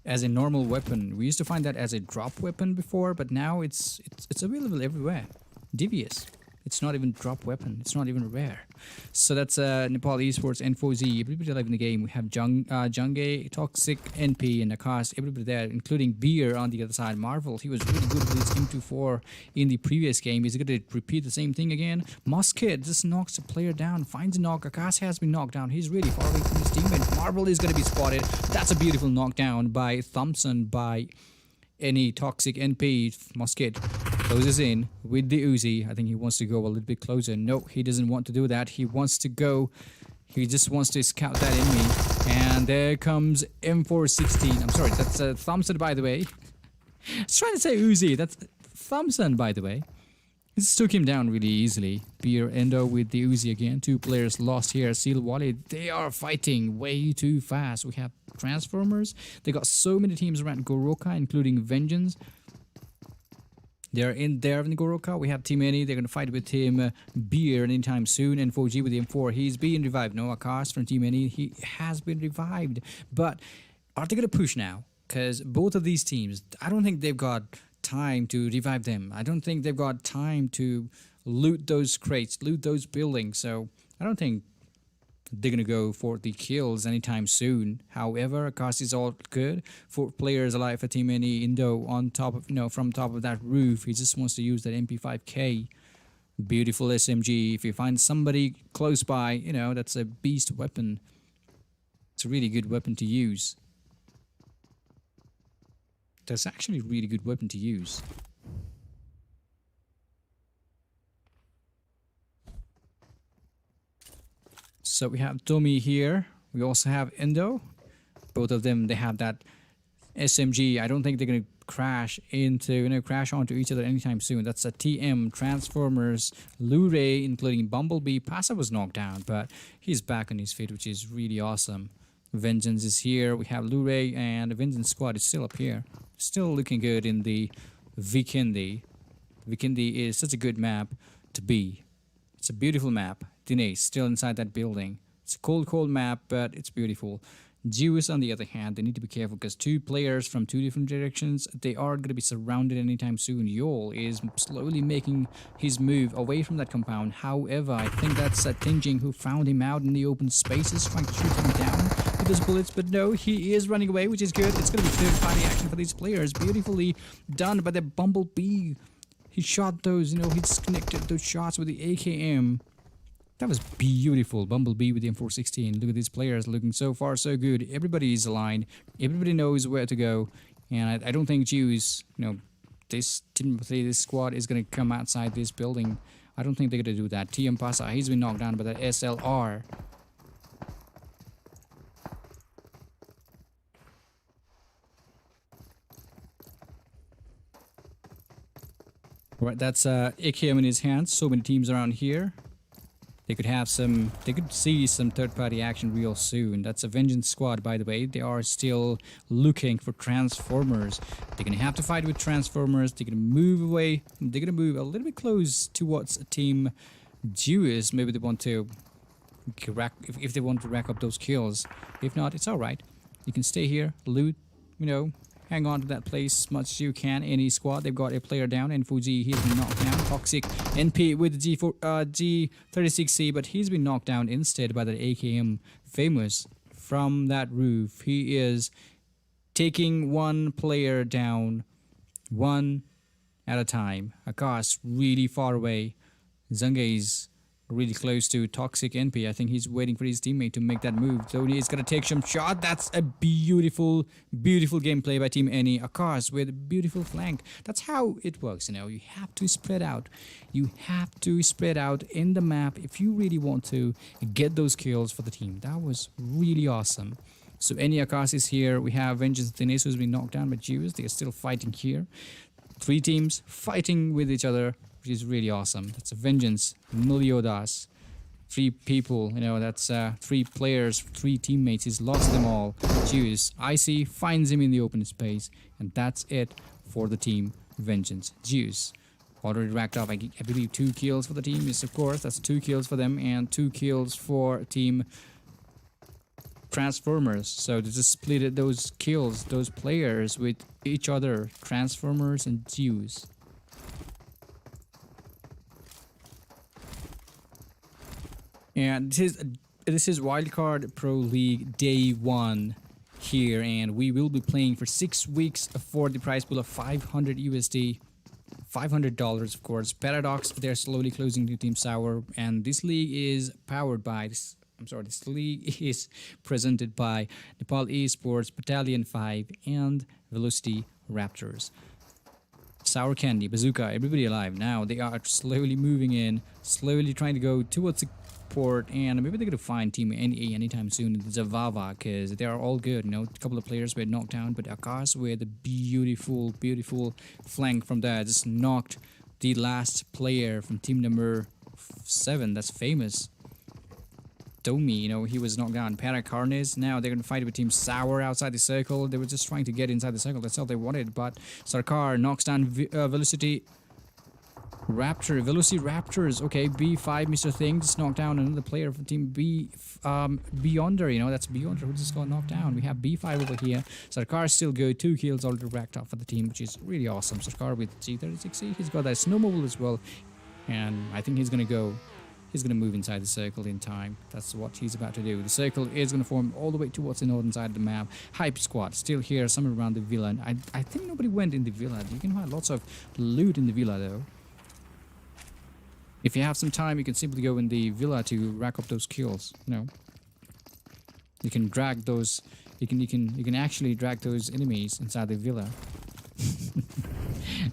as a normal weapon. We used to find that as a drop weapon before, but now it's available everywhere. DBS. It's not even drop weapon. It's not even rare. So that's Nepal eSports N4Z. Everybody alive in the game. We have Junge, Toxic, NP, and Akash. Everybody there, including Beer on the other side. Marvel, he was really good with his M24 in the previous game. He's going to repeat the same thing again. Musket just knocks a player down, finds a knock. Akash has been knocked down. He's really far away from his teammate. Marvel is going to be spotted. That's a beautiful knockdown by Thompson, by any Toxic NP. Musket closes in with the Uzi. I think he wants to go a little bit closer. No, he doesn't want to do that. He wants to go. He just wants to scout that enemy. And there comes M416. I'm sorry, that's Thompson, by the way. I was trying to say Uzi. That's Thompson, by the way. This took him down really easily. Beer Endo with the Uzi again. 2 players lost here. Seal Wally, they are fighting way too fast. We have Transformers. They got so many teams around Goroka, including Vengeance. They're in there in Goroka. We have Team Any. They're going to fight with Team Beer anytime soon. And 4G with the M4. He's being revived. No, Akash from Team Any. He has been revived. But are they going to push now? Because both of these teams, I don't think they've got time to revive them. I don't think they've got time to loot those crates, loot those buildings. So I don't think they're gonna go for the kills anytime soon. However, Akash is all good. 4 players alive for Team Any. Indo on top of, from top of that roof. He just wants to use that MP5K. Beautiful SMG. If you find somebody close by, that's a beast weapon. It's a really good weapon to use. That's actually a really good weapon to use. So we have Tommy here. We also have Endo. Both of them, they have that SMG. I don't think they're gonna crash onto each other anytime soon. That's a TM, Transformers, Lure, including Bumblebee. Pasa was knocked down, but he's back on his feet, which is really awesome. Vengeance is here. We have Lure, and the Vengeance squad is still up here. Still looking good in the Vikendi. Vikendi is such a good map to be. It's a beautiful map. Dinesh still inside that building. It's a cold map, but it's beautiful. Jews, on the other hand, they need to be careful because 2 players from 2 different directions, they are going to be surrounded anytime soon. Yol is slowly making his move away from that compound. However, I think that's Tinjing who found him out in the open spaces, trying to shoot him down with his bullets. But no, he is running away, which is good. It's going to be third-party action for these players. Beautifully done by the Bumblebee. He shot those, he disconnected those shots with the AKM. That was beautiful. Bumblebee with the M416. Look at these players looking so far so good. Everybody is aligned. Everybody knows where to go. And I don't think Jews, this squad is going to come outside this building. I don't think they're going to do that. TM Pasa, he's been knocked down by that SLR. Right, that's AKM in his hands. So many teams around here. They could see some third-party action real soon. That's a Vengeance squad, by the way. They are still looking for Transformers. They're gonna have to fight with Transformers. They're gonna move away. They're gonna move a little bit close towards Team Jewish. Maybe they want to if they want to rack up those kills. If not, it's all right. You can stay here, loot, hang on to that place as much as you can. Any squad, they've got a player down, and Fuji, he's been knocked down. Toxic NP with the G36C, but he's been knocked down instead by the AKM Famous from that roof. He is taking one player down, one at a time. Akash really far away. Zungai's really close to Toxic NP. I think he's waiting for his teammate to make that move. So he's gonna take some shot. That's a beautiful gameplay by Team Any. Akash with a beautiful flank. That's how it works, you know. You have to spread out. You have to spread out in the map if you really want to get those kills for the team. That was really awesome. So Any, Akash is here. We have Vengeance Dinesh, who's been knocked down by Jews. They are still fighting here. 3 teams fighting with each other, which is really awesome. That's a Vengeance, Miliodas, 3 people, you know, that's 3 players, 3 teammates. He's lost them all. Juice, Icy finds him in the open space, and that's it for the team Vengeance. Juice already racked up, I believe, 2 kills for the team. Yes, of course, that's 2 kills for them, and 2 kills for team Transformers. So they just split those kills, those players with each other, Transformers and Jews. And this is Wildcard Pro League Day 1 here, and we will be playing for 6 weeks for the prize pool of 500 USD, $500 of course. Paradox, they're slowly closing to Team Sour, and this league is powered by this league is presented by Nepal eSports, Battalion 5, and VelociRaptors. Sour Candy, Bazooka, everybody alive. Now they are slowly moving in, slowly trying to go towards the port, and maybe they're going to find Team NA anytime soon in Zavava, because they are all good. You know, a couple of players were knocked down, but Akash with a beautiful flank from there just knocked the last player from team number 7. That's Famous. Domi, you know, he was knocked down. Paracarnes, now they're going to fight with Team Sour outside the circle. They were just trying to get inside the circle. That's all they wanted. But Sarkar knocks down VelociRaptors. Okay, B5, Mr. Thing just knocked down another player from Team Beyonder. You know, that's Beyonder who just got knocked down. We have B5 over here. Sarkar still good. 2 kills already racked up for the team, which is really awesome. Sarkar with G36C. He's got that snowmobile as well. And I think he's going to go. He's going to move inside the circle in time. That's what he's about to do. The circle is going to form all the way towards the northern side of the map. Hype Squad still here, somewhere around the villa. I think nobody went in the villa. You can find lots of loot in the villa, though. If you have some time, you can simply go in the villa to rack up those kills. You know, you can drag those. You can actually drag those enemies inside the villa.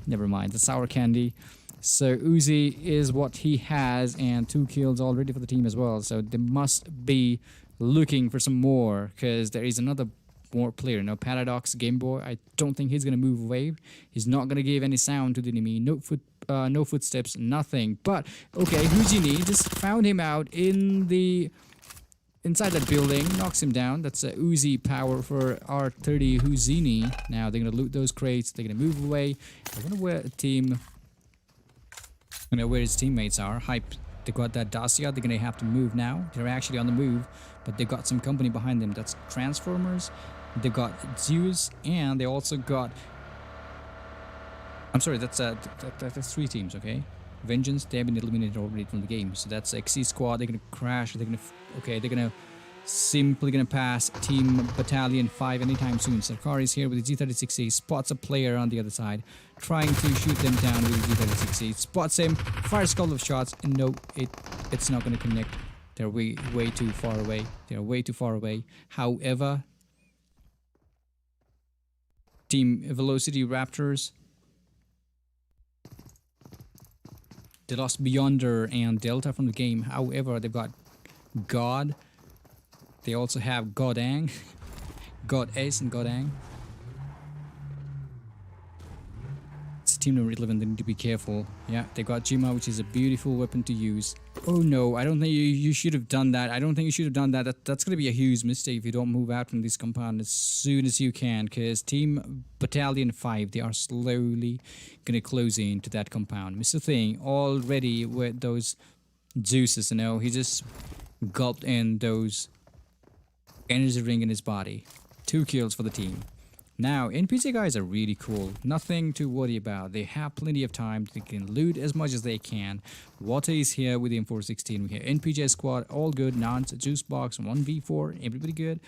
Never mind. The Sour Candy. So Uzi is what he has, and 2 kills already for the team as well. So they must be looking for some more, because there is another more player. Now Paradox, Game Boy, I don't think he's gonna move away. He's not gonna give any sound to the enemy. No footsteps, nothing. But okay, Houdini just found him out inside that building, knocks him down. That's a Uzi power for R30 Houdini. Now they're gonna loot those crates. They're gonna move away. I wonder where where his teammates are. Hype, they got that Dacia. They're gonna have to move now. They're actually on the move, but they got some company behind them. That's Transformers. They got Zeus, and they also got. I'm sorry, that's 3 teams. Okay, Vengeance, they have been eliminated already from the game. So that's XC Squad. They're gonna crash. They're gonna simply gonna pass Team Battalion 5 anytime soon. Sarkar is here with the G36C, spots a player on the other side, trying to shoot them down with the G36C, spots him, fires a couple of shots, and no, it's not gonna connect. They're way too far away. They're way too far away. However, Team VelociRaptors, they lost Beyonder and Delta from the game. However, they've got God. They also have Godang, God Ace and Godang. It's team number 11, they need to be careful. Yeah, they got Jima, which is a beautiful weapon to use. Oh no, I don't think you should have done that. I don't think you should have done that. That's going to be a huge mistake if you don't move out from this compound as soon as you can, because Team Battalion 5, they are slowly going to close in to that compound. Mr. Thing, already with those juices, you know, he just gulped in those energy ring in his body. 2 kills for the team. Now, NPC guys are really cool. Nothing to worry about. They have plenty of time. They can loot as much as they can. Water is here with the M416. We have NPJ squad, all good. Nance, juice box, 1v4, everybody good.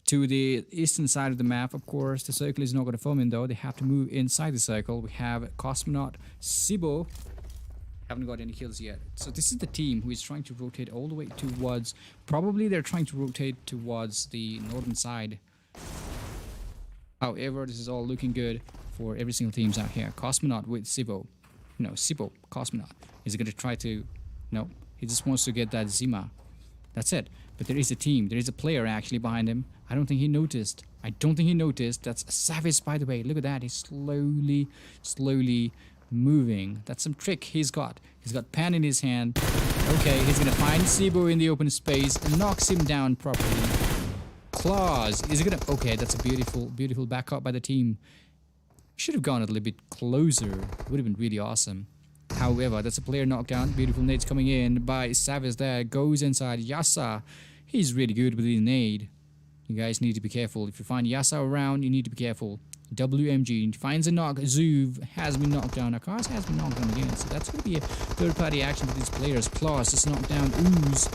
To the eastern side of the map, of course, the circle is not going to form in though. They have to move inside the circle. We have COSMONAUT, Sibo. Haven't got any kills yet. So this is the team who is trying to rotate all the way towards, probably they're trying to rotate towards the northern side. However, this is all looking good for every single teams out here. COSMONAUT with Sibo. No, Sibo, COSMONAUT. Is going to try to... No, he just wants to get that Zima. That's it. But there is a team. There is a player actually behind him. I don't think he noticed. I don't think he noticed. That's Savage, by the way. Look at that. He's slowly moving. That's some trick he's got. He's got pen in his hand. Okay, he's going to find Sibo in the open space. Knocks him down properly. Claws. Is it gonna... Okay, that's a beautiful backup by the team. Should have gone a little bit closer. Would have been really awesome. However, that's a player knockdown. Beautiful nades coming in by Savage there. Goes inside. Yasa. He's really good with the nade. You guys need to be careful. If you find Yasa around, you need to be careful. WMG finds a knock. Zuv has been knocked down. Akash has been knocked down again. So that's going to be a third-party action for these players. Claws just knocked down. Ooze.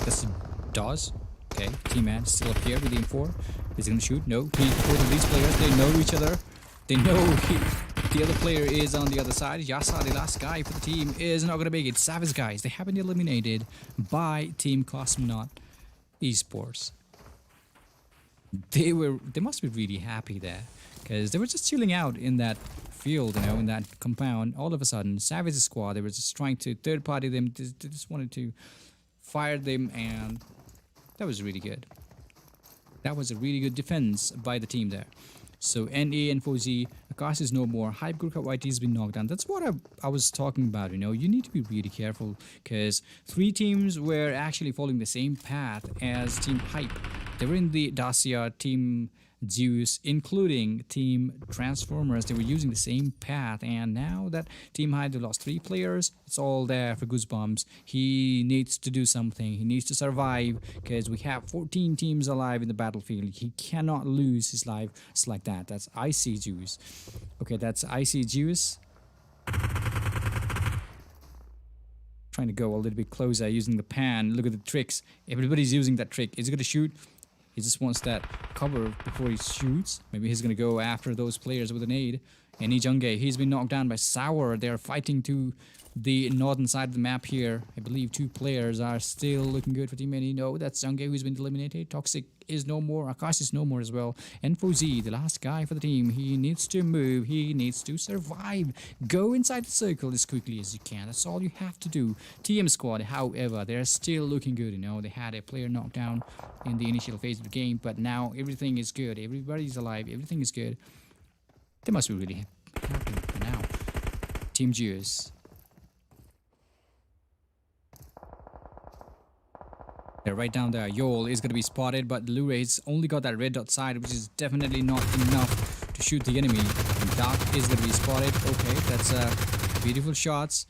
That's Dawes. Okay, T-Man still up here with the M4. Is he going to shoot? No. Both of these players, they know each other. They know the other player is on the other side. Yasa, the last guy for the team, is not going to make it. Savage guys, they have been eliminated by Team COSMONAUT eSports. They must be really happy there, because they were just chilling out in that field, you know, in that compound. All of a sudden, Savage's squad, they were just trying to third-party them. They just wanted to fire them, and that was really good. That was a really good defense by the team there. So NA and 4Z, Akash is no more. Hype Gurkha YT has been knocked down. That's what I was talking about, you know. You need to be really careful, because 3 teams were actually following the same path as Team Hype. They were in the Dacia, Team Zeus, including Team Transformers. They were using the same path, and now that Team Hype, they lost 3 players. It's all there for Goosebumps. He needs to do something. He needs to survive, because we have 14 teams alive in the battlefield. He cannot lose his life just like that. That's Icy Zeus. Okay, that's Icy Zeus. Trying to go a little bit closer using the pan. Look at the tricks. Everybody's using that trick. Is he going to shoot? He just wants that cover before he shoots. Maybe he's going to go after those players with an aid. And Ijunge, he's been knocked down by Sour. They're fighting to the northern side of the map here. I believe 2 players are still looking good for Team NE. No, that's Junge who's been eliminated. Toxic is no more. Akash is no more as well. And 4Z, the last guy for the team, he needs to move. He needs to survive. Go inside the circle as quickly as you can. That's all you have to do. TM squad, however, they're still looking good. You know, they had a player knocked down in the initial phase of the game, but now everything is good. Everybody's alive. Everything is good. They must be really happy for now. Team Zeus. They're right down there. Yol is going to be spotted, but Lure's only got that red dot side, which is definitely not enough to shoot the enemy. And Dark is going to be spotted. Okay, that's beautiful shots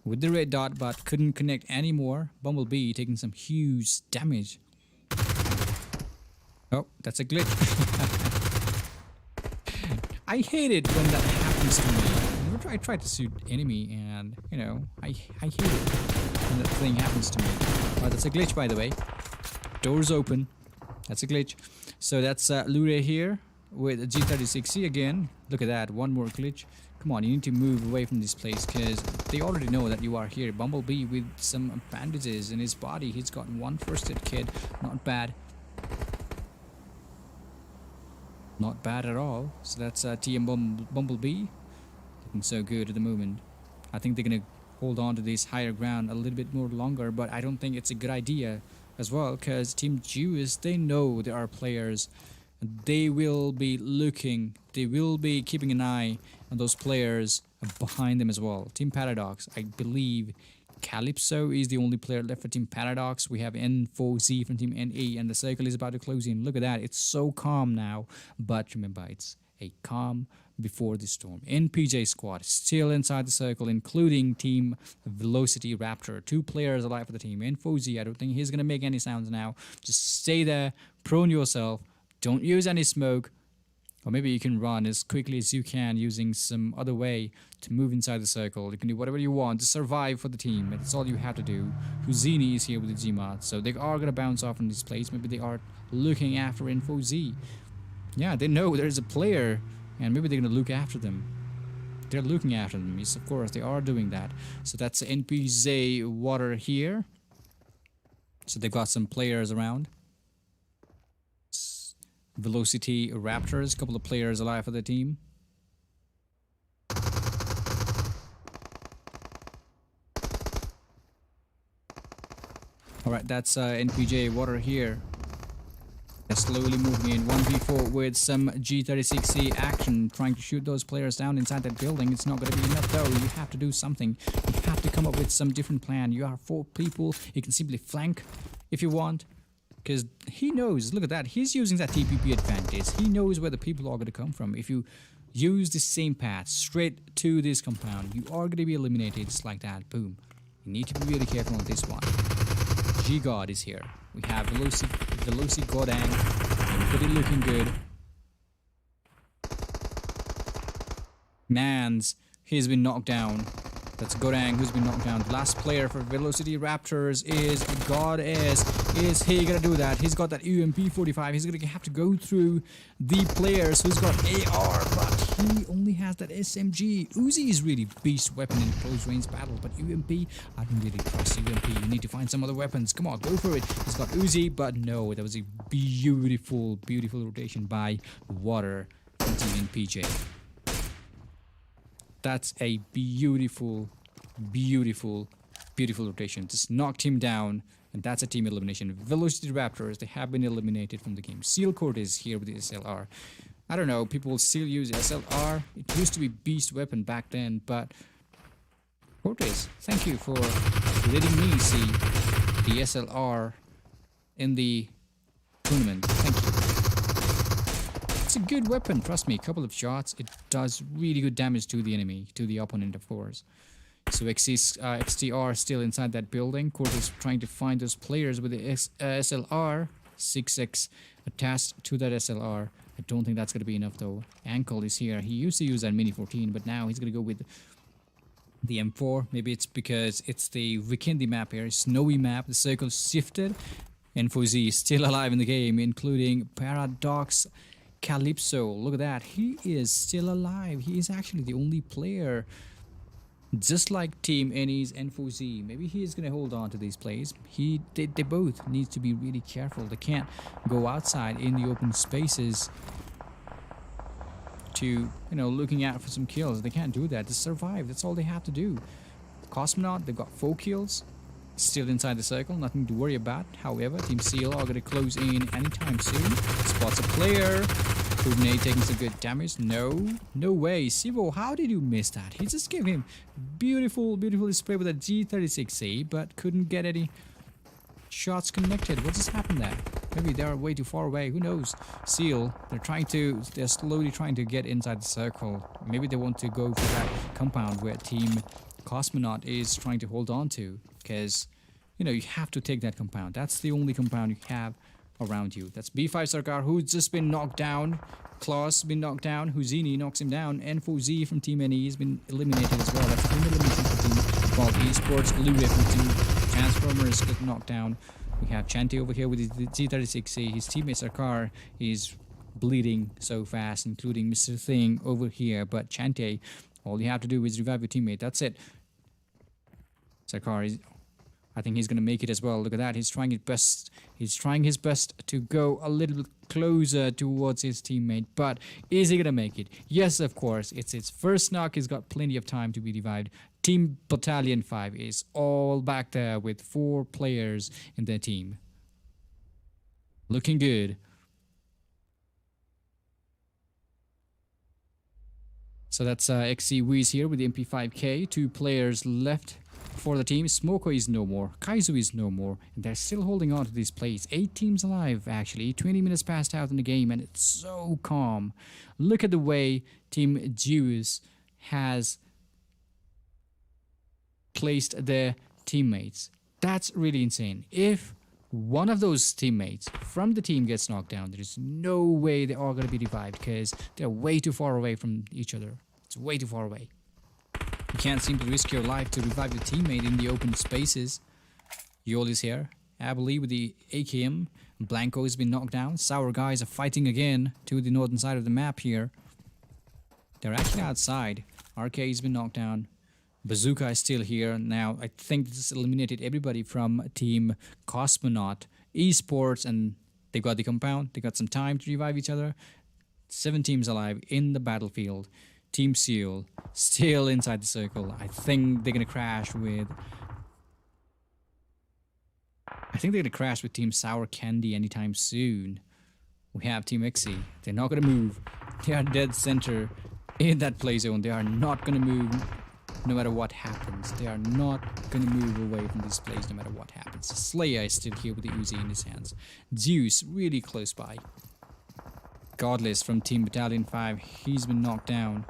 with the red dot, but couldn't connect anymore. Bumblebee taking some huge damage. Oh, that's a glitch. I hate it when that happens to me. I try to shoot enemy, and you know, I hate it when that thing happens to me. Oh, that's a glitch, by the way. Doors open. That's a glitch. So that's Lure here with a G36C again. Look at that, one more glitch. Come on, you need to move away from this place, because they already know that you are here. Bumblebee with some bandages in his body. He's got 1 first aid kit. Not bad. Not bad at all. So that's TM Bumblebee. Looking so good at the moment. I think they're going to hold on to this higher ground a little bit more longer, but I don't think it's a good idea as well, because Team Zeus, they know there are players. They will be looking, they will be keeping an eye on those players behind them as well. Team Paradox, I believe Calypso is the only player left for Team Paradox. We have N4Z from Team NE, and the circle is about to close in. Look at that, it's so calm now, but remember, it's a calm before the storm. NPJ squad still inside the circle, including Team VelociRaptor. 2 players alive for the team. N4Z, I don't think he's going to make any sounds now. Just stay there, prone yourself, don't use any smoke. Or maybe you can run as quickly as you can using some other way to move inside the circle. You can do whatever you want to survive for the team. That's all you have to do. Houzini is here with the Gmod, so they are going to bounce off from this place. Maybe they are looking after InfoZ. Yeah, they know there's a player, and maybe they're going to look after them. They're looking after them. Yes, of course, they are doing that. So that's NPZ water here. So they've got some players around. VelociRaptors, a couple of players alive for the team. Alright, that's NPJ water here. They're slowly moving in 1v4 with some G36C action, trying to shoot those players down inside that building. It's not going to be enough though. You have to do something. You have to come up with some different plan. You are 4 people. You can simply flank if you want. Because he knows, look at that, he's using that TPP advantage. He knows where the people are going to come from. If you use the same path straight to this compound, you are going to be eliminated just like that. Boom. You need to be really careful on this one. G-God is here. We have Veloci Godang. Everybody looking good. Mans, he's been knocked down. That's Godang who's been knocked down. The last player for VelociRaptors is Goddess. Is he gonna do that? He's got that UMP 45. He's gonna have to go through the players who's got AR, but he only has that SMG. Uzi is really beast weapon in close range battle, but UMP, I don't really trust UMP. You need to find some other weapons. Come on, go for it. He's got Uzi, but no, that was a beautiful, beautiful rotation by Water from Team PJ. That's a beautiful, beautiful, beautiful rotation. Just knocked him down, and that's a team elimination. VelociRaptors, they have been eliminated from the game. Seal Court is here with the SLR. I don't know, people still use SLR. It used to be beast weapon back then, but Cortez, thank you for letting me see the SLR in the tournament. Thank you. It's a good weapon, trust me. A couple of shots, it does really good damage to the enemy, to the opponent, of course. So XTR still inside that building. Cortez trying to find those players with the SLR. 6x attached to that SLR. I don't think that's going to be enough though. Ankle is here. He used to use that Mini 14, but now he's going to go with the M4. Maybe it's because it's the Vikindi map here. Snowy map. The circle shifted. InfoZ is still alive in the game, including Paradox Calypso. Look at that. He is still alive. He is actually the only player, just like Team NE's InfoZ. Maybe he is going to hold on to these plays. They both need to be really careful. They can't go outside in the open spaces to, you know, looking out for some kills. They can't do that to survive. That's all they have to do. COSMONAUT, they've got 4 kills. Still inside the circle, nothing to worry about. However, Team Seal are going to close in anytime soon. Spots a player. Kubney taking some good damage. No way. Sivo, how did you miss that? He just gave him beautiful spray with a G36C, but couldn't get any shots connected. What just happened there? Maybe they are way too far away. Who knows? Seal, they're slowly trying to get inside the circle. Maybe they want to go for that compound where Team COSMONAUT is trying to hold on to, because, you know, you have to take that compound. That's the only compound you have around you. That's B5 Sarkar, who's just been knocked down. Klaus been knocked down. Houzini knocks him down. N4Z from Team NE has been eliminated as well. That's team elimination for Team called eSports. Blue from Team Transformers get knocked down. We have Chante over here with his G36C. His teammate Sarkar is bleeding so fast, including Mr. Thing over here. But Chante, all you have to do is revive your teammate. That's it. Sarkar is, I think he's going to make it as well. Look at that. He's trying his best. He's trying his best to go a little bit closer towards his teammate. But is he going to make it? Yes, of course. It's his first knock. He's got plenty of time to be revived. Team Battalion 5 is all back there with 4 players in their team. Looking good. So that's XC Wiz here with the MP5K. 2 players left for the team. Smoko is no more. Kaizu is no more. And they're still holding on to this place. 8 teams alive, actually. 20 minutes passed out in the game, and it's so calm. Look at the way Team Jews has placed their teammates. That's really insane. If
one of those teammates from the team gets knocked down, there is no way they are going to be revived because they're way too far away from each other. It's way too far away. You can't seem to risk your life to revive your teammate in the open spaces. Yol is here, Abilene with the AKM. Blanco has been knocked down. Sour guys are fighting again to the northern side of the map here. They're actually outside. RK has been knocked down. Bazooka is still here. Now, I think this eliminated everybody from Team COSMONAUT, eSports, and they got the compound. They got some time to revive each other. 7 teams alive in the battlefield. Team Seal still inside the circle. I think they're going to crash with... Team Sour Candy anytime soon. We have Team Xe. They're not going to move. They are dead center in that play zone. They are not going to move no matter what happens. They are not going to move away from this place no matter what happens. Slayer is still here with the Uzi in his hands. Zeus really close by. Godless from Team Battalion 5. He's been knocked down.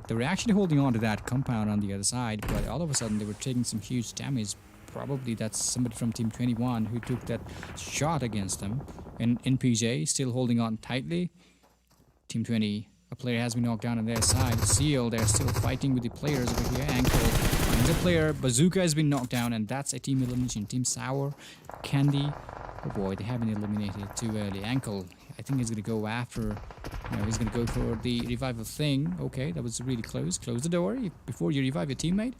They were actually holding on to that compound on the other side, but all of a sudden they were taking some huge damage. Probably that's somebody from Team 21 who took that shot against them. And NPJ still holding on tightly. Team 20, a player has been knocked down on their side. Seal, they're still fighting with the players over here. Ankle finds a player. Bazooka has been knocked down, and that's a team elimination. Team Sour, Candy. Oh boy, they have been eliminated too early. Ankle, I think he's going to go after... he's going to go for the revival thing. Okay, that was really close. Close the door before you revive your teammate.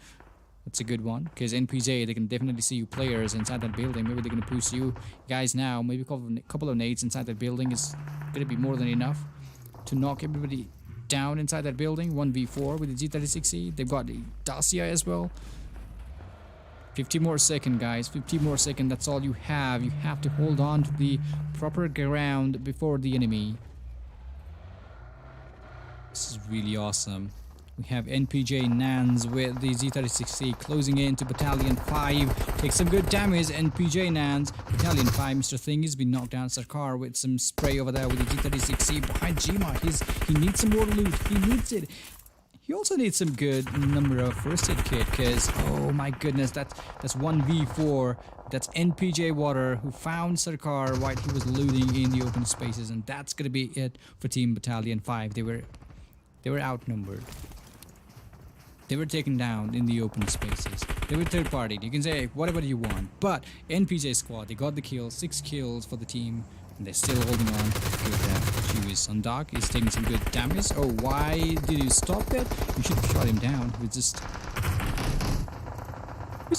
That's a good one, because NPJ, they can definitely see you players inside that building. Maybe they're going to push you guys now. Maybe a couple of nades inside that building is going to be more than enough to knock everybody down inside that building. 1v4 with the G36C. They've got the Dacia as well. 50 more seconds, guys. 50 more seconds. That's all you have. You have to hold on to the proper ground before the enemy. This is really awesome. We have NPJ Nans with the Z36C closing in to Battalion 5. Takes some good damage. NPJ Nans. Battalion 5. Mr. Thing has been knocked down. Sarkar with some spray over there with the G36C. Behind Jima. He needs some more loot. He needs it. He also needs some good number of first aid kit, because oh my goodness, that's 1v4. That's NPJ Water who found Sarkar while he was looting in the open spaces, and that's gonna be it for Team Battalion 5. They were outnumbered. They were taken down in the open spaces. They were third party. You can say whatever you want, but NPJ squad, they got the kill, 6 kills for the team, and they're still holding on. Good. She was on dock. He's taking some good damage. Oh, why did you stop that? You should have shot him down. He was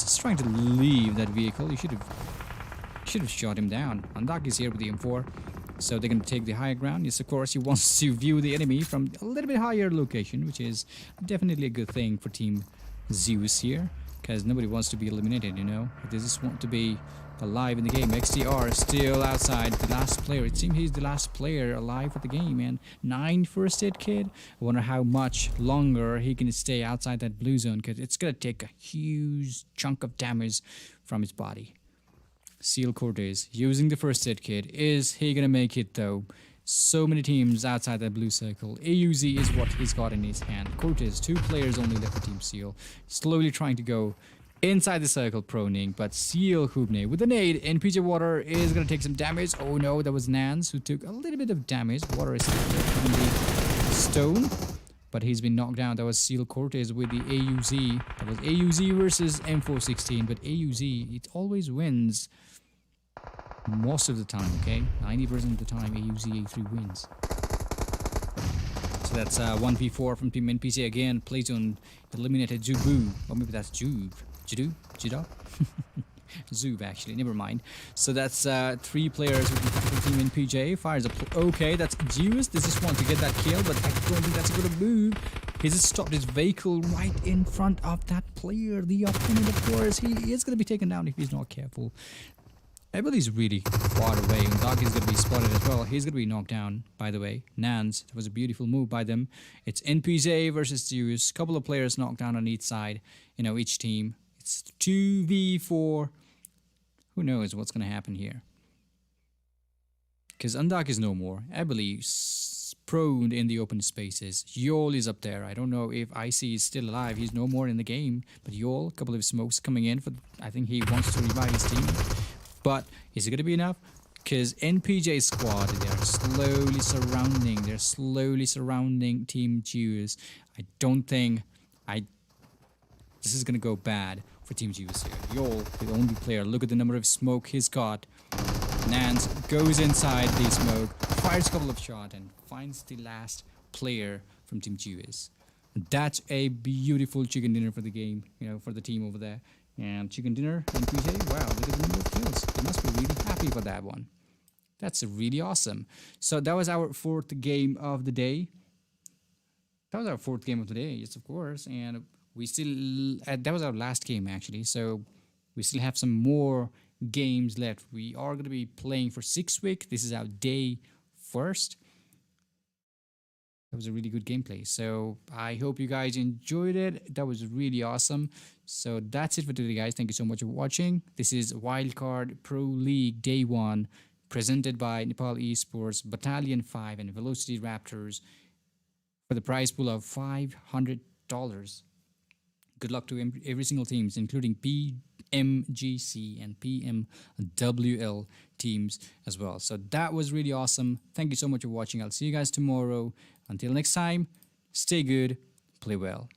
just trying to leave that vehicle. You should have shot him down. Andak is here with the M4. So they're going to take the higher ground. Yes, of course, he wants to view the enemy from a little bit higher location, which is definitely a good thing for Team Zeus here, because nobody wants to be eliminated, you know. They just want to be alive in the game. XTR is still outside. The last player. It seems he's the last player alive at the game, man. 9 first aid kit. I wonder how much longer he can stay outside that blue zone, because it's going to take a huge chunk of damage from his body. Seal Cortez using the first aid kit. Is he gonna make it though? So many teams outside that blue circle. AUZ is what he's got in his hand. Cortez, 2 players only left for Team Seal. Slowly trying to go inside the circle, proning, but Seal Hubne with the nade. NPJ Water is gonna take some damage. Oh no, that was Nans who took a little bit of damage. Water is on the stone, but he's been knocked down. That was Seal Cortez with the AUZ. That was AUZ versus M416, but AUZ, it always wins. Most of the time, okay? 90% of the time, AUZ A3 wins. So that's 1v4 from Team NPC again. Plays on eliminated Zubu. Or maybe that's Juve. Judo? Zub, actually. Never mind. So that's 3 players with Team NPJ. Fires a... Okay, that's Zeus. They just want to get that kill, but I don't think that's a good move. He just stopped his vehicle right in front of that player. The opponent, of course. He is going to be taken down if he's not careful. Everybody's really far away, and Dog is going to be spotted as well. He's going to be knocked down, by the way. Nans, that was a beautiful move by them. It's NPJ versus Zeus. Couple of players knocked down on each side, you know, each team. It's 2v4. Who knows what's going to happen here? Because Undak is no more. Ebely's prone in the open spaces. Yol is up there. I don't know if Icy is still alive. He's no more in the game. But Yol, a couple of smokes coming in. I think he wants to revive his team. But is it going to be enough? Because NPJ squad, they're slowly surrounding Team Juice. I don't think this is going to go bad for Team Juice here. Yol, the only player, look at the number of smoke he's got. Nance goes inside the smoke, fires a couple of shots, and finds the last player from Team Juice. That's a beautiful chicken dinner for the game, for the team over there. And chicken dinner, NPJ, wow, look at the number of kills. They must be really happy for that one. That's really awesome. So that was our 4th game of the day. Yes, of course. And we still, that was our last game actually. So we still have some more games left. We are going to be playing for 6 weeks. This is our day 1st. That was a really good gameplay. So I hope you guys enjoyed it. That was really awesome. So that's it for today, guys. Thank you so much for watching. This is Wildcard Pro League Day 1, presented by Nepal eSports, Battalion 5, and VelociRaptors for the prize pool of $500. Good luck to every single teams, including PMGC and PMWL teams as well. So that was really awesome. Thank you so much for watching. I'll see you guys tomorrow. Until next time, stay good, play well.